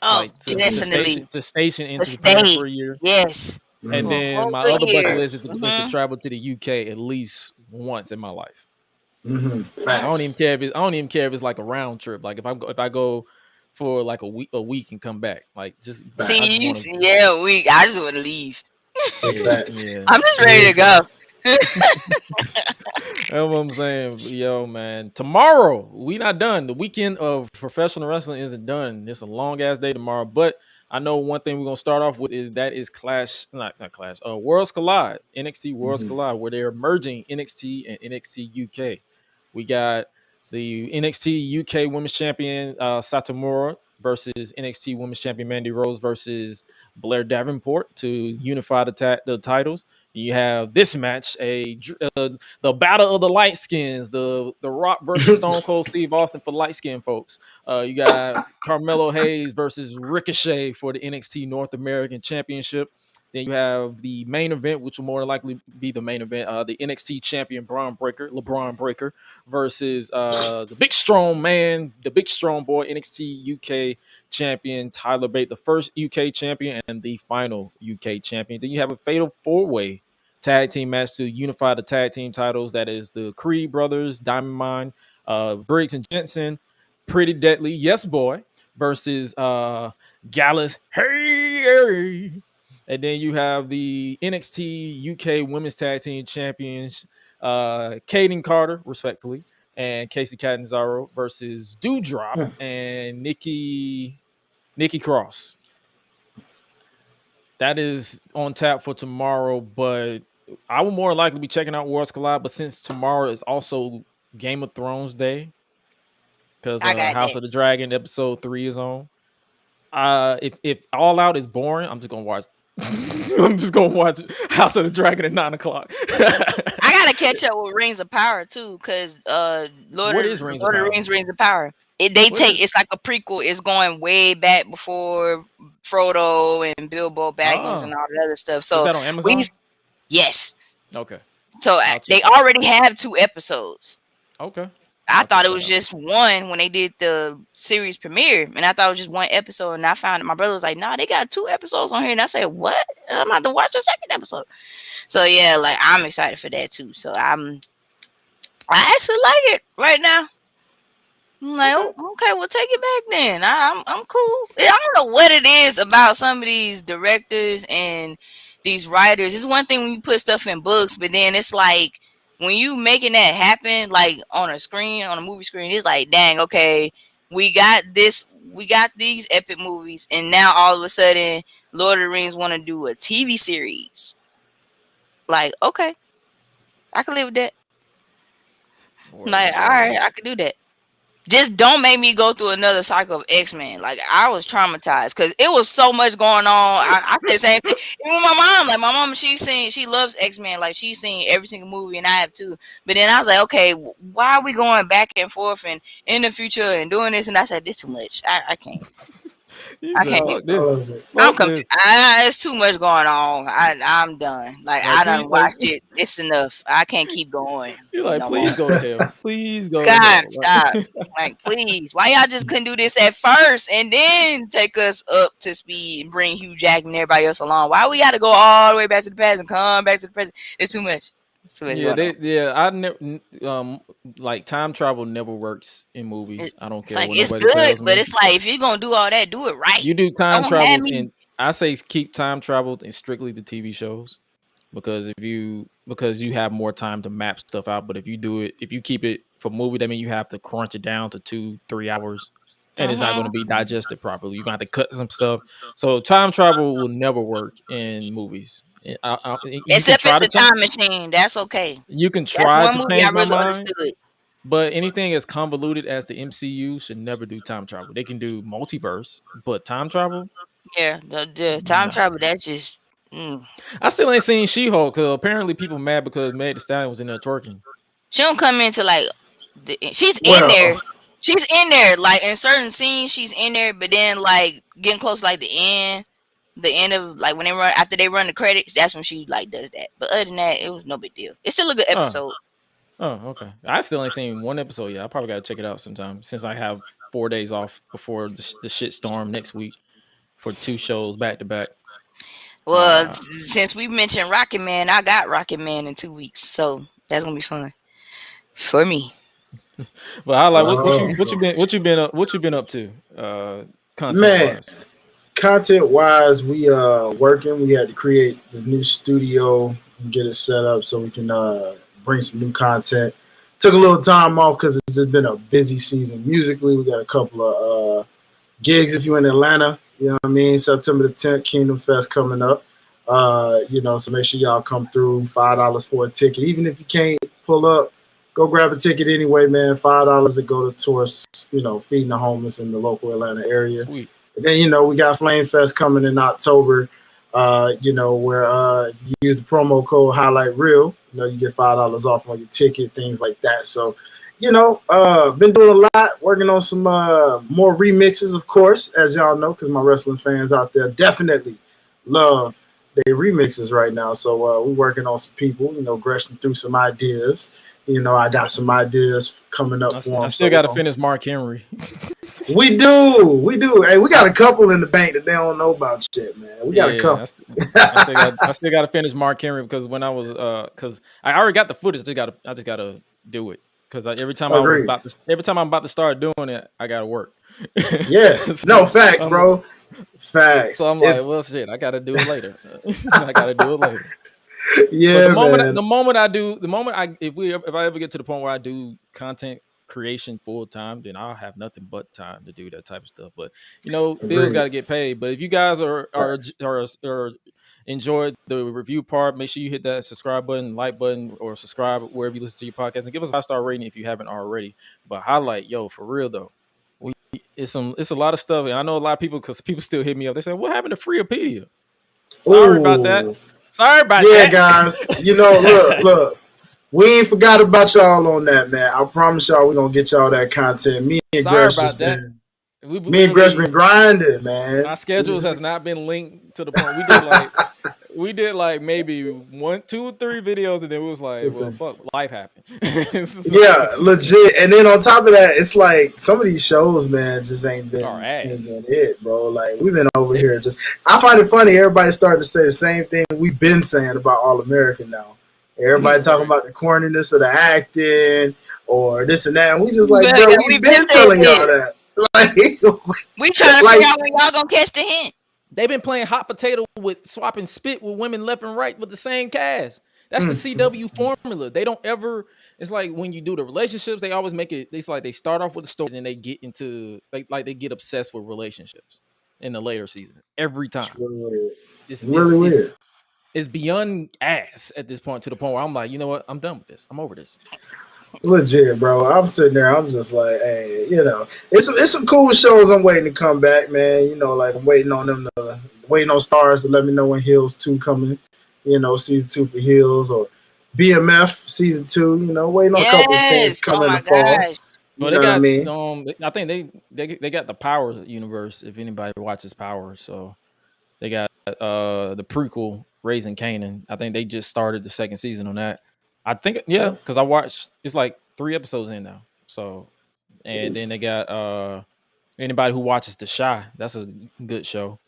Oh, definitely. To station into Japan for a year. Yes. And then my other bucket list is to travel to the UK at least once in my life. I don't even care if it's like a round trip. Like if I go for like a week and come back. Like just a week. I just want to leave. Yeah. I'm just ready to go. That's what I'm saying. Yo, man. Tomorrow, we not done. The weekend of professional wrestling isn't done. It's a long ass day tomorrow. But I know one thing we're gonna start off with is Clash, not Clash. Worlds Collide, NXT Worlds Collide, where they're merging NXT and NXT UK. We got the NXT UK Women's Champion Satomura versus NXT Women's Champion Mandy Rose versus Blair Davenport to unify the titles. You have this match, the battle of the light skins, the Rock versus Stone Cold Steve Austin for light skin folks. You got Carmelo Hayes versus Ricochet for the NXT North American Championship. Then you have the main event, which will more likely be the main event, the NXT champion LeBron Breaker versus the big strong man, the big strong boy, NXT UK champion Tyler Bate, the first UK champion and the final UK champion. Then you have a fatal 4-way tag team match to unify the tag team titles. That is the Creed brothers, Diamond Mine, Briggs and Jensen, Pretty Deadly, Yes Boy versus Gallus. Hey. And then you have the NXT UK Women's Tag Team Champions, Kaden Carter, respectfully, and Casey Catanzaro versus Doudrop and Nikki Cross. That is on tap for tomorrow, but I will more likely be checking out Worlds Collide. But since tomorrow is also Game of Thrones Day, because House of the Dragon episode 3 is on. If All Out is boring, I'm just gonna watch. I'm just gonna watch House of the Dragon at 9:00. I gotta catch up with Rings of Power too, because Lord of Rings, Rings of Power. It's like a prequel. It's going way back before Frodo and Bilbo Baggins and all the other stuff. So is that on Amazon? Yes. Okay. So they already have 2 episodes. Okay. I thought it was just one when they did the series premiere, and I thought it was just 1 episode. And I found my brother was like, "Nah, they got 2 episodes on here." And I said, "What? I'm about to watch the 2nd episode." So yeah, like I'm excited for that too. So I actually like it right now. I'm like, okay, well, take it back then. I'm cool. I don't know what it is about some of these directors and these writers. It's one thing when you put stuff in books, but then it's like, when you making that happen, like on a screen, on a movie screen, it's like, dang, okay, we got these epic movies, and now all of a sudden, Lord of the Rings want to do a TV series. Like, okay, I can live with that. Like, all right, I can do that. Just don't make me go through another cycle of X-Men. Like, I was traumatized because it was so much going on. I said the same thing. Even with my mom, she loves X-Men. Like, she's seen every single movie, and I have too. But then I was like, okay, why are we going back and forth and in the future and doing this? And I said, this too much. I can't. I can't. Fuck this. I'm Fuck confused. this. It's too much going on. I'm done. Like I done watched it. It's enough. I can't keep going. You're like, no please more. go to hell. Please go to God, hell. stop. Like, please. Why y'all just couldn't do this at first and then take us up to speed and bring Hugh Jackman and everybody else along? Why we got to go all the way back to the past and come back to the present? It's too much. I never like time travel never works in movies. I don't care. Like, what it's nobody tells good, me. but it's like if you're gonna do all that, do it right. You do time Don't travel, have me- and I say keep time travel in strictly the TV shows, because you have more time to map stuff out. But if you keep it for movie, that means you have to crunch it down to 2-3 hours, and it's not going to be digested properly. You're going to have to cut some stuff. So time travel will never work in movies. Except it's the time machine. That's okay. You can try to change my mind. Understood. But anything as convoluted as the MCU should never do time travel. They can do multiverse, but time travel? Yeah, the time travel, that's just... I still ain't seen She-Hulk, because apparently people mad because Meg Thee Stallion was in there twerking. She don't come into, like... She's in there. She's in there. Like, in certain scenes, she's in there, but then, like, getting close to, like, the end of, like, when after they run the credits, that's when she, like, does that. But other than that, it was no big deal. It's still a good episode. Oh, okay. I still ain't seen one episode yet. I probably got to check it out sometime, since I have 4 days off before the shit storm next week for 2 shows back to back. Well, since we mentioned Rocket Man, I got Rocket Man in 2 weeks, so that's gonna be fun for me. Well, I like what you been up to? Content wise, we working. We had to create the new studio and get it set up so we can bring some new content. Took a little time off because it's just been a busy season musically. We got a couple of gigs if you're in Atlanta. You know what I mean? September the 10th, Kingdom Fest coming up. So make sure y'all come through. $5 for a ticket. Even if you can't pull up, go grab a ticket anyway, man. $5 to go towards, feeding the homeless in the local Atlanta area. Sweet. And then, we got Flame Fest coming in October, where you use the promo code Highlight Real. You get $5 off on your ticket, things like that. So, been doing a lot, working on some more remixes, of course, as y'all know, because my wrestling fans out there definitely love their remixes right now. So we're working on some people, greshing through some ideas. I got some ideas coming up for them. I still got to finish Mark Henry. We do. Hey, we got a couple in the bank that they don't know about shit, man. We got a couple. I still got to finish Mark Henry, because when I was, because I already got the footage. I just got to do it, because every time I'm about to start doing it, I got to work. Yeah, no facts, bro. Facts. So I'm like, well, shit, I got to do it later. Yeah, the moment if I ever get to the point where I do content creation full time, then I'll have nothing but time to do that type of stuff. But bills got to get paid. But if you guys are enjoyed the review part, make sure you hit that subscribe button, like button, or subscribe wherever you listen to your podcast, and give us a 5-star rating if you haven't already. But highlight, for real though, it's a lot of stuff, and I know a lot of people, because people still hit me up. They say, "What happened to Freepedia?" Sorry about that. Yeah, guys. Look. We ain't forgot about y'all on that, man. I promise y'all we're gonna get y'all that content. Me and Gresh been grinding, man. Our schedules has not been linked to the point. We did like maybe 1, 2, or 3 videos, and then it was like, well, fuck, life happened. Yeah, legit. And then on top of that, it's like some of these shows, man, just ain't been it, bro. Like, we've been over here I find it funny. Everybody's starting to say the same thing we've been saying about All American now. Everybody talking about the corniness of the acting or this and that, and we just like, bro, we've been telling y'all that. Like, we trying to figure out when y'all gonna catch the hint. They've been playing hot potato with swapping spit with women left and right with the same cast. That's the CW formula. They don't ever. It's like when you do the relationships, they always make it. It's like they start off with a story, and then they get into like they get obsessed with relationships in the later season every time. It's really weird. It's beyond ass at this point, to the point where I'm like, you know what? I'm done with this. I'm over this. Legit, bro. I'm sitting there. I'm just like, hey, it's some cool shows I'm waiting to come back, man. Like I'm waiting on Stars to let me know when Heels 2 coming. Season 2 for Heels, or BMF season 2. Waiting on a couple of things coming in the fall. Well, know they what I got mean? I think they got the Power universe. If anybody watches Power, so they got the prequel Raising Kanan. I think they just started the second season on that. I think because I watched. It's like 3 episodes in now. So and then they got anybody who watches The Shy. That's a good show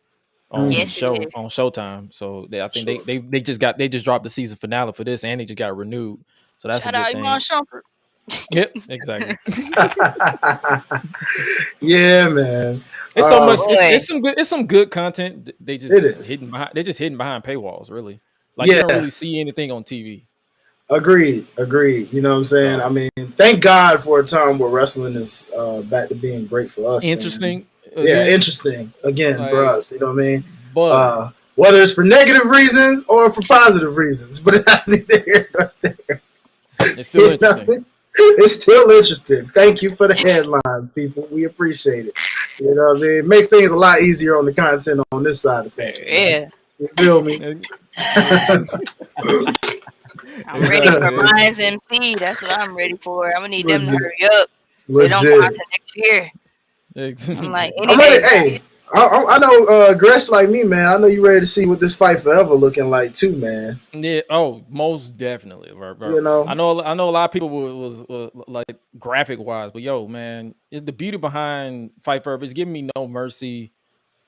on Yes, it is. on Showtime. So I think Sure. they just dropped the season finale for this, and they just got renewed. So that's Shout a good out thing. Iman Shumpert. Yep, exactly. Yeah, man. It's so much. boy. It's some good content. They It just is. hidden behind. They're just hidden behind paywalls. Really, like you Yeah. don't really see anything on TV. Agreed. You know what I'm saying? I mean, thank God for a time where wrestling is back to being great for us. Interesting. Yeah, interesting again for us. You know what I mean? But whether it's for negative reasons or for positive reasons, but that's neither here nor there. it's still interesting. It's still interesting. Thank you for the headlines, people. We appreciate it. You know what I mean? It makes things a lot easier on the content on this side of things. Yeah. You feel me? I'm ready for Lions MC. That's what I'm ready for. I'm gonna need them to hurry up. Legit. They don't come out to next year. I'm like, I'm ready. Hey, I know Gresh like me, man. I know you ready to see what this fight forever looking like too, man. Yeah. Oh, most definitely. You know, I know a lot of people was like graphic wise, but yo, man, the beauty behind Fight Forever is giving me No Mercy.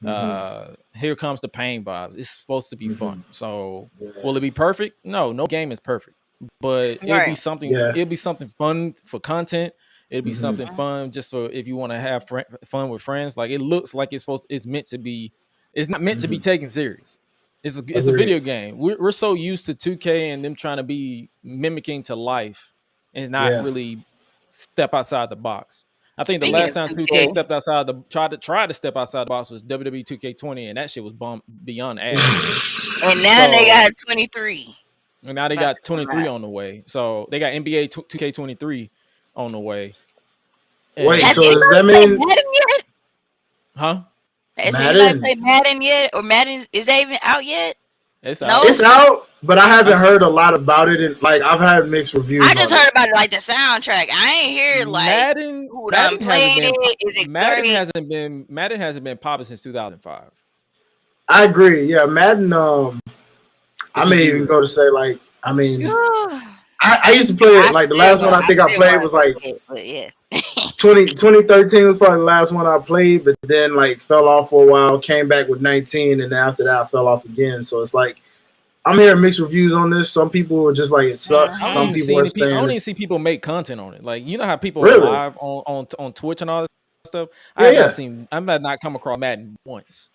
Here Comes the Pain vibes. It's supposed to be fun. So will it be perfect? No game is perfect, but it'll be something. Yeah. It'll be something fun for content. It'll be something fun just for if you want to have fun with friends. Like it looks like it's meant to be. It's not meant to be taken serious. It's a video game. We're so used to 2K and them trying to be mimicking to life, and not really step outside the box. I think the last time 2K stepped outside tried to step outside the box was WWE 2K20, and that shit was beyond ass. And now they got 23. And now they got 23 on the way. So they got NBA 2K23 on the way. Wait, so does that mean Madden yet? Huh? Has anybody played Madden yet? Or Madden is that even out yet? It's out. No? It's out, but I haven't heard a lot about it. And like I've had mixed reviews. I just heard about it, like the soundtrack. I ain't hear like Madden. who done played it. Is it Madden great? Madden hasn't been popping since 2005. I agree. Yeah, Madden. I may even go to say like, I mean, I used to play it like the last one I think I played was like 2013 was probably the last one I played, but then like fell off for a while, came back with 19, and after that I fell off again. So it's like I'm hearing mixed reviews on this. Some people are just like it sucks. Some people are saying I don't even see people make content on it. Like you know how people Really? are live on Twitch and all this stuff. I have not come across Madden once,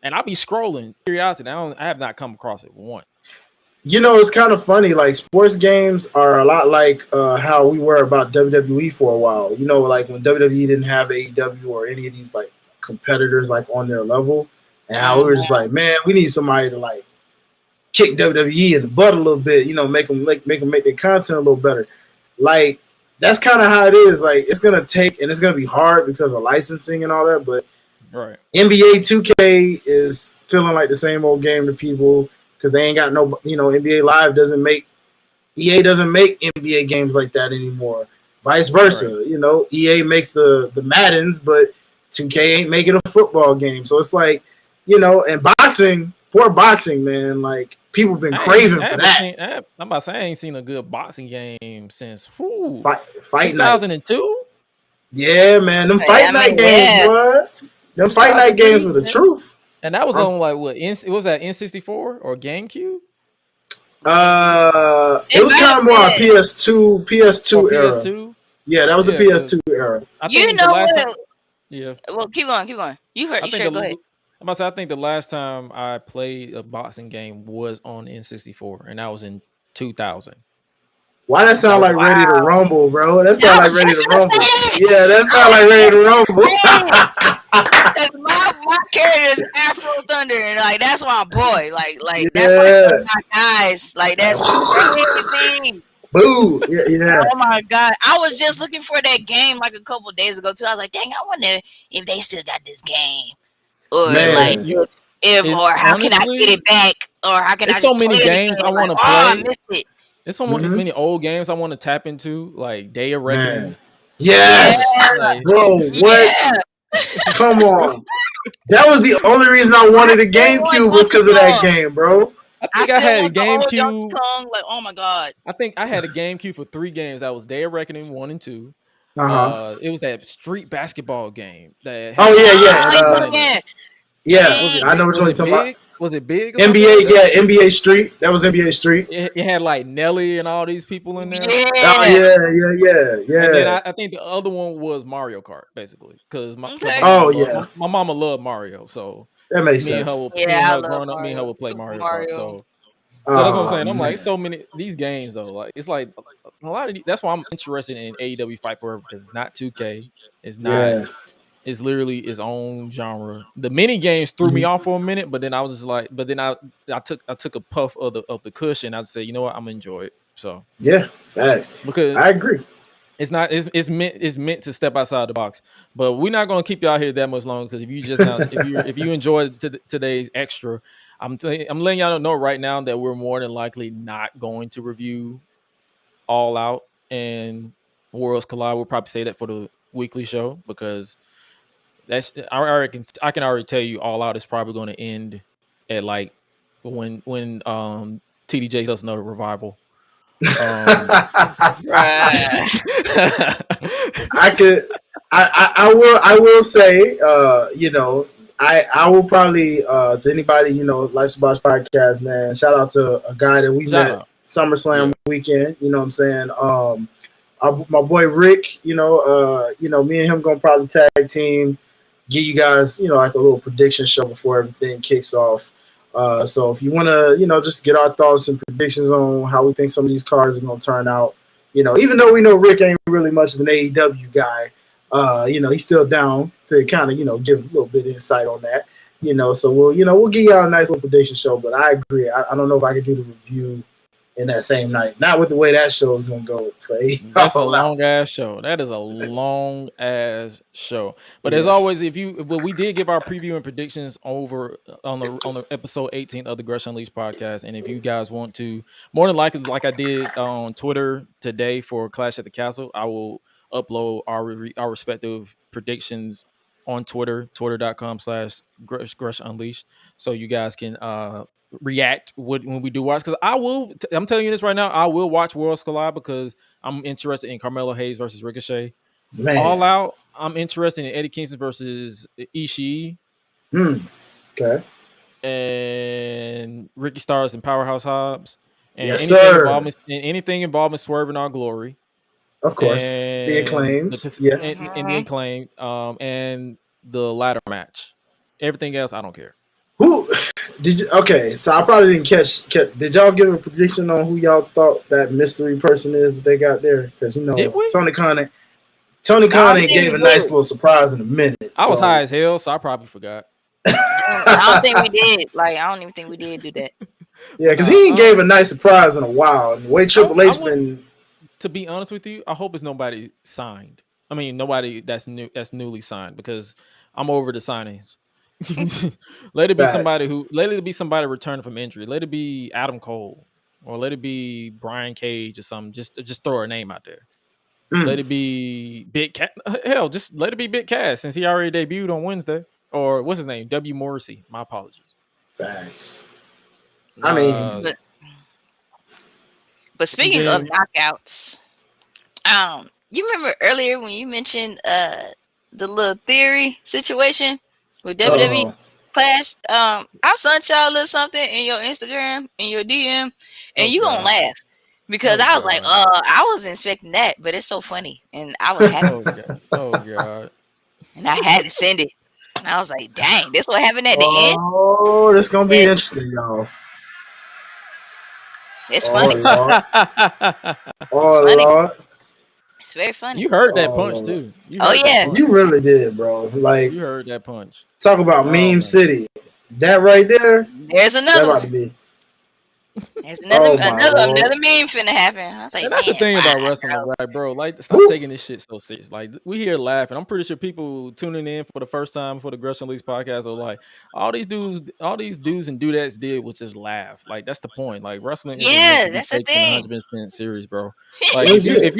and I'll be scrolling curiosity. I have not come across it once. You know, it's kind of funny. Like sports games are a lot like how we were about WWE for a while. You know, like when WWE didn't have AEW or any of these like competitors like on their level, and how we were just like, man, we need somebody to like kick WWE in the butt a little bit. You know, make them make their content a little better. Like that's kind of how it is. Like it's gonna take and it's gonna be hard because of licensing and all that. But NBA 2K is feeling like the same old game to people. Because they ain't got no, you know, NBA Live EA doesn't make NBA games like that anymore. Vice versa, you know, EA makes the Maddens, but 2K ain't making a football game. So it's like, you know, and poor boxing, man. Like people been craving for that. I'm about to say I ain't seen a good boxing game since Fight 2002. Yeah, man, them fight night games, boy. Them fight night games were the truth. And that was on like what? Was that N64 or GameCube? It was kind of more on PS2 era. PS2? Yeah, that was the PS2 era. You know what? Yeah. Well, keep going. You heard. You sure? Go ahead. I'm about to say, I think the last time I played a boxing game was on N64, and that was in 2000. Why that sound like Ready to Rumble, bro? That sound like Ready to Rumble. Yeah, that sound like Ready to Rumble. my character is Afro Thunder, and like that's my boy. Like that's like my guys. Like that's crazy. Boo! Yeah. Oh my god! I was just looking for that game like a couple days ago too. I was like, dang, I wonder if they still got this game, or like or how can I get it back, or how can I? There's so many games I want to play. I missed it. There's so many old games I want to tap into, like Day of Reckoning. Yes, Yeah. bro. What? Yeah. Come on. That was the only reason I wanted a GameCube was because of that game, bro. I think I had a GameCube. Kong, like, oh my god. I think I had a GameCube for 3 games. That was Day of Reckoning 1 and 2. It was that street basketball game. That yeah. I know what you're talking about. Was it big? NBA, NBA Street. That was NBA Street. It had like Nelly and all these people in there. Yeah. Oh yeah. And then I think the other one was Mario Kart, basically, because my mama loved Mario, so that makes sense. Growing up, me and her would play Mario Kart. So that's what I'm saying. I'm like, so many these games though. Like it's like a lot of that's why I'm interested in AEW Fight Forever, because it's not 2K. It's not. It's literally its own genre. The mini games threw me off for a minute, but then I was just like, I took a puff of the cushion. I'd say, you know what, I'm gonna enjoy it. So yeah, thanks. Because I agree. It's meant to step outside the box. But we're not gonna keep y'all here that much longer, because if you enjoyed today's extra, I'm letting y'all know right now that we're more than likely not going to review All Out and Worlds Collide. We'll probably say that for the weekly show, because I can already tell you All Out is probably going to end at like when TDJ does another revival. I will say, I will probably to anybody, Life's Boss Podcast, man. Shout out to a guy that we met SummerSlam weekend. You know what I'm saying? My boy Rick. Me and him gonna probably tag team. Give you guys, like a little prediction show before everything kicks off. So if you want to, just get our thoughts and predictions on how we think some of these cards are going to turn out, even though we know Rick ain't really much of an AEW guy, he's still down to kind of, give a little bit of insight on that, so we'll give y'all a nice little prediction show. But I agree. I don't know if I can do the review in that same night. Not with the way that show is going to go for AEW. That's a long ass show. That is a long ass show. But as always, we did give our preview and predictions over on the episode 18 of the Gresh Unleashed podcast. And if you guys want to, more than likely, like I did on Twitter today for Clash at the Castle, I will upload our respective predictions on Twitter, twitter.com/Gresh Unleashed, so you guys can react when we do watch. Because I'm telling you this right now, I will watch Worlds Collide because I'm interested in Carmelo Hayes versus Ricochet. Man. All Out, I'm interested in Eddie Kingston versus Ishii. Okay. And Ricky Starks and Powerhouse Hobbs. And anything involving Swerve in Our Glory. Of course. And the Acclaimed. And the Acclaimed. And the ladder match. Everything else, I don't care. Who did you? Okay, so I probably didn't catch. Did y'all give a prediction on who y'all thought that mystery person is that they got there? Because Tony Khan gave a nice little surprise in a minute. I was high as hell, so I probably forgot. I don't think we did. Like, I don't even think we did do that. Yeah, because he ain't gave a nice surprise in a while. And the way Triple H been. To be honest with you, I hope it's nobody signed. I mean, nobody that's newly signed, because I'm over the signings. Let it be somebody returning from injury. Let it be Adam Cole, or let it be Brian Cage or something. Just throw a name out there. Let it be Big Cat. Hell, just let it be Big Cass, since he already debuted on Wednesday. Or what's his name? W. Morrissey. My apologies. Thanks. I mean, but speaking of knockouts, you remember earlier when you mentioned the little theory situation with WWE Clash? I sent y'all a little something in your Instagram, in your DM, and you gonna laugh, because I was like, I wasn't expecting that, but it's so funny, and I was happy. Oh god! And I had to send it, and I was like, dang, this what happened at the end. Oh, this gonna be interesting, y'all. It's funny. Lord. Lord. It's very funny. You heard that punch too. You really did, bro. Like, you heard that punch. Talk about meme city. That right there. There's another one. There's another meme finna happen. I was like, and that's the thing about wrestling, right, bro? Like, stop taking this shit so serious. Like, we here laughing. I'm pretty sure people tuning in for the first time for the Gresh Unleashed podcast are like, all these dudes and dudettes did was just laugh. Like, that's the point. Like, wrestling, that's the thing. 100% serious, bro. Like, if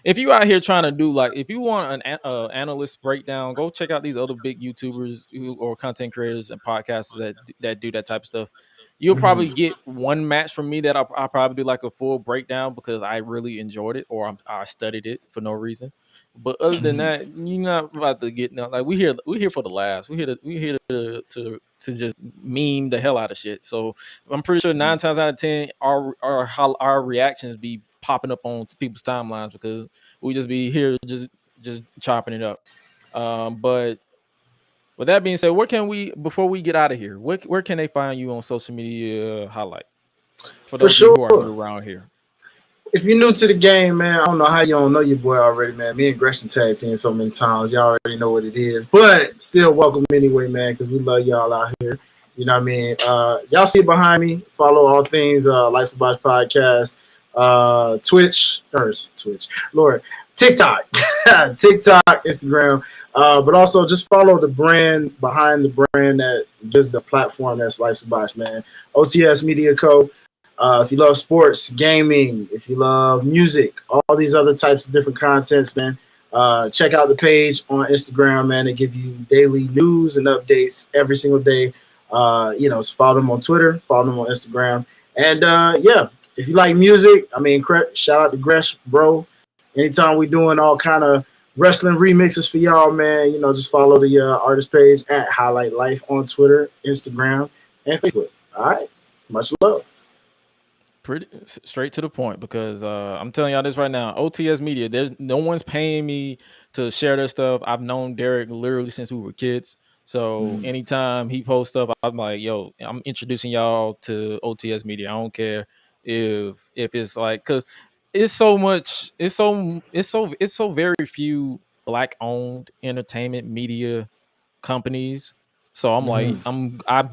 if you out here trying to do like, if you want an analyst breakdown, go check out these other big YouTubers or content creators and podcasters that do that type of stuff. You'll probably get one match from me that I'll probably do like a full breakdown because I really enjoyed it or I studied it for no reason. But other than that, you're not about to get like we here for the laughs. We here to just meme the hell out of shit. So I'm pretty sure 9 times out of 10, our reactions be popping up on people's timelines because we just be here just chopping it up. But with that being said, where can we, before we get out of here, where can they find you on social media highlight? For those of you who are new around here. If you're new to the game, man, I don't know how you don't know your boy already, man. Me and Gresh tag team so many times. Y'all already know what it is. But still welcome anyway, man, because we love y'all out here. You know what I mean? Y'all see it behind me. Follow all things Life's a Botch Podcast, Twitch, Lord, TikTok, Instagram. But also just follow the brand behind the brand that gives the platform that's Life's a Botch, man. OTS Media Co. If you love sports, gaming, if you love music, all these other types of different contents, man, check out the page on Instagram, man. They give you daily news and updates every single day. So follow them on Twitter, follow them on Instagram. And if you like music, I mean, shout out to Gresh, bro. Anytime we doing all kind of wrestling remixes for y'all, man, just follow the artist page at Highlight Life on Twitter, Instagram, and Facebook. All right. Much love. Pretty straight to the point, because I'm telling y'all this right now. OTS Media, there's no one's paying me to share their stuff. I've known Derek literally since we were kids. So anytime he posts stuff, I'm like, yo, I'm introducing y'all to OTS Media. I don't care if it's like, because it's so very few Black owned entertainment media companies. So I'm like, I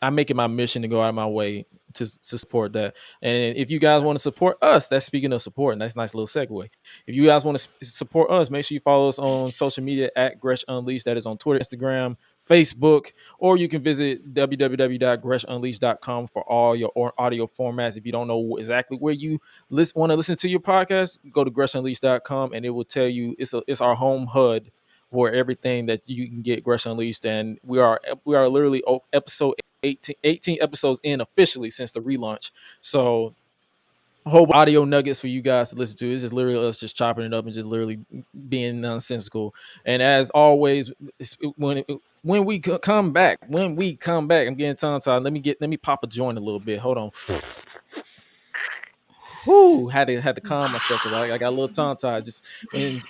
make it my mission to go out of my way to support that. And if you guys want to support us, that's speaking of support, and that's a nice little segue. If you guys want to support us, make sure you follow us on social media at Gresh Unleashed. That is on Twitter, Instagram, Facebook, or you can visit www.gressunleashed.com for all your audio formats. If you don't know exactly where you want to listen to your podcast, go to gressunleashed.com and it will tell you it's our home HUD for everything that you can get Gresh Unleashed. And we are literally episode 18 episodes in officially since the relaunch. So a whole audio nuggets for you guys to listen to. It's just literally us just chopping it up and just literally being nonsensical. And as always, when we come back, I'm getting tongue-tied. Let me pop a joint a little bit. Hold on. Whoo, had to calm myself because I got a little tongue-tied. Just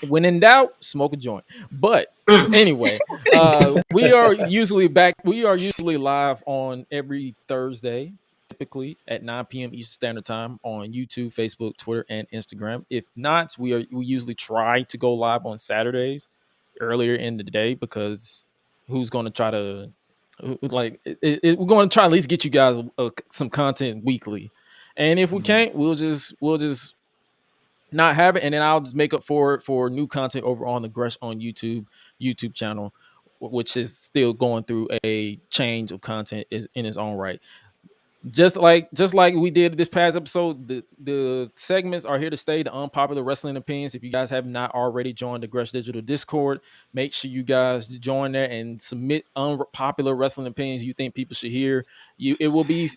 when in doubt, smoke a joint. But anyway, we are usually live on every Thursday, typically at 9 p.m. Eastern Standard Time on YouTube, Facebook, Twitter, and Instagram. If not, we usually try to go live on Saturdays earlier in the day, because who's going to try to we're going to try to at least get you guys some content weekly. And if we can't, we'll just not have it, and then I'll just make up for it for new content over on the Gresh on YouTube channel, which is still going through a change of content in its own right. Just like we did this past episode, the segments are here to stay. The unpopular wrestling opinions. If you guys have not already joined the Gresh Digital Discord, make sure you guys join there and submit unpopular wrestling opinions you think people should hear. It will be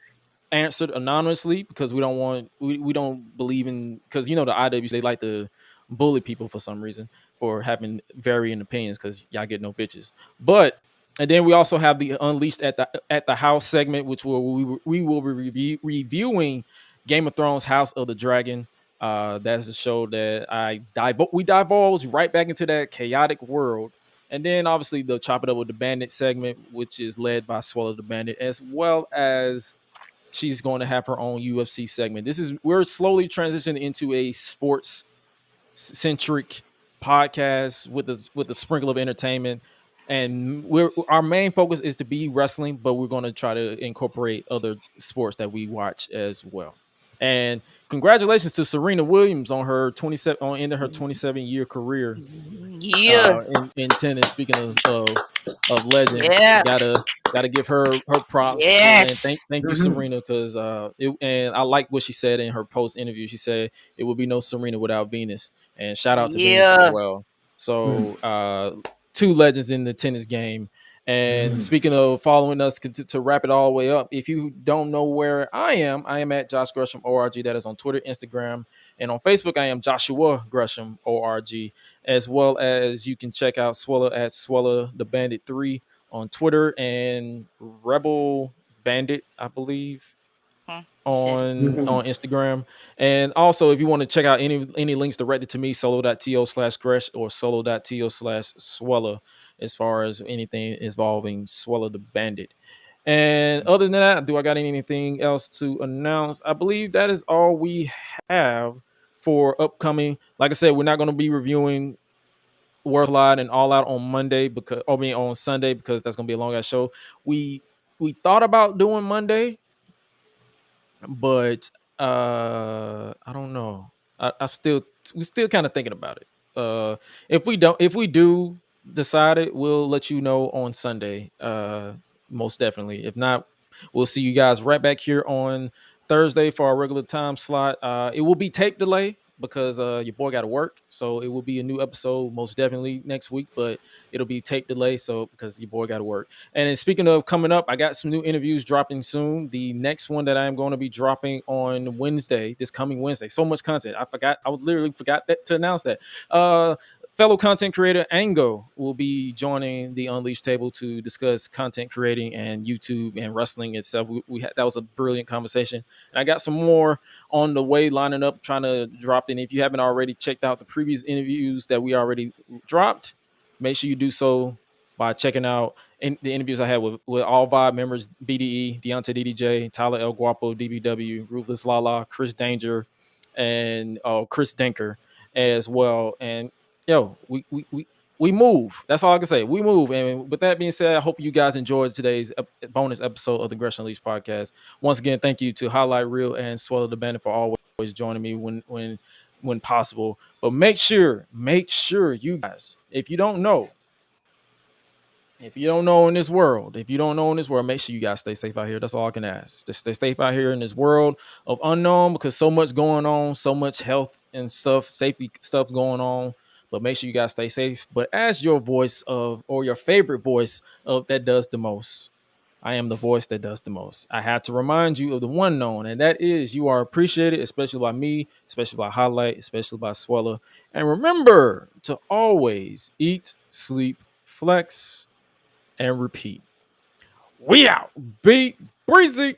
answered anonymously, because we don't believe in, because the IWs, they like to bully people for some reason for having varying opinions, because y'all get no bitches. And then we also have the Unleashed at the House segment, which we will be reviewing Game of Thrones House of the Dragon. That's a show that we divulge right back into that chaotic world. And then obviously the Chop It Up with the Bandit segment, which is led by Suela the Bandit, as well as she's going to have her own UFC segment. We're slowly transitioning into a sports centric podcast with a sprinkle of entertainment. And our main focus is to be wrestling, but we're going to try to incorporate other sports that we watch as well. And congratulations to Serena Williams on her 27 on ending her 27-year career Yeah. in tennis. Speaking of legends, Yeah. gotta give her props. And Yes. thank you, Serena, because and I like what she said in her post interview. She said it would be no Serena without Venus, and shout out to Venus as Yeah. well. So two legends in the tennis game. And speaking of following us to wrap it all the way up, if you don't know where I am at Josh Gresham ORG. That is on Twitter, Instagram, and on Facebook. I am Joshua Gresham ORG, as well as you can check out Suela at Suela the Bandit 3 on Twitter, and Rebel Bandit, I believe, on Instagram. And also, if you want to check out any links directed to me, solo.to/Gresh or solo.to/Suela, as far as anything involving Suela the Bandit. And other than that, do I got anything else to announce? I believe that is all we have for upcoming. Like I said, we're not going to be reviewing Worthline and All Out on Monday on Sunday, because that's going to be a long ass show. We thought about doing Monday, but I don't know. We're still kind of thinking about it. If we do decide it, we'll let you know on Sunday. Most definitely. If not, we'll see you guys right back here on Thursday for our regular time slot. It will be tape delay because your boy got to work, so it will be a new episode most definitely next week, but it'll be tape delay, so because your boy got to work. And then speaking of coming up, I got some new interviews dropping soon. The next one that I am going to be dropping on Wednesday, this coming Wednesday. So much content. I literally forgot to announce that. Fellow content creator Ango will be joining the Unleashed table to discuss content creating and YouTube and wrestling itself. That was a brilliant conversation. And I got some more on the way lining up, trying to drop in. If you haven't already checked out the previous interviews that we already dropped, make sure you do so by checking out the interviews I had with all Vibe members: BDE, Deontay DDJ, Tyler El Guapo, DBW, Ruthless Lala, Chris Danger, and Chris Denker as well. And we move. That's all I can say. We move. And with that being said, I hope you guys enjoyed today's bonus episode of the Gresh Unleashed podcast. Once again, thank you to Highlight Reel and Suela the Bandit for always joining me when possible. But make sure you guys, if you don't know in this world, make sure you guys stay safe out here. That's all I can ask. Just stay safe out here in this world of unknown, because so much going on, so much health and stuff, safety stuff's going on. But make sure you guys stay safe. But as your voice or your favorite voice that does the most, I am the voice that does the most. I have to remind you of the one known, and that is you are appreciated, especially by me, especially by Highlight, especially by Suela. And remember to always eat, sleep, flex, and repeat. We out. Be breezy.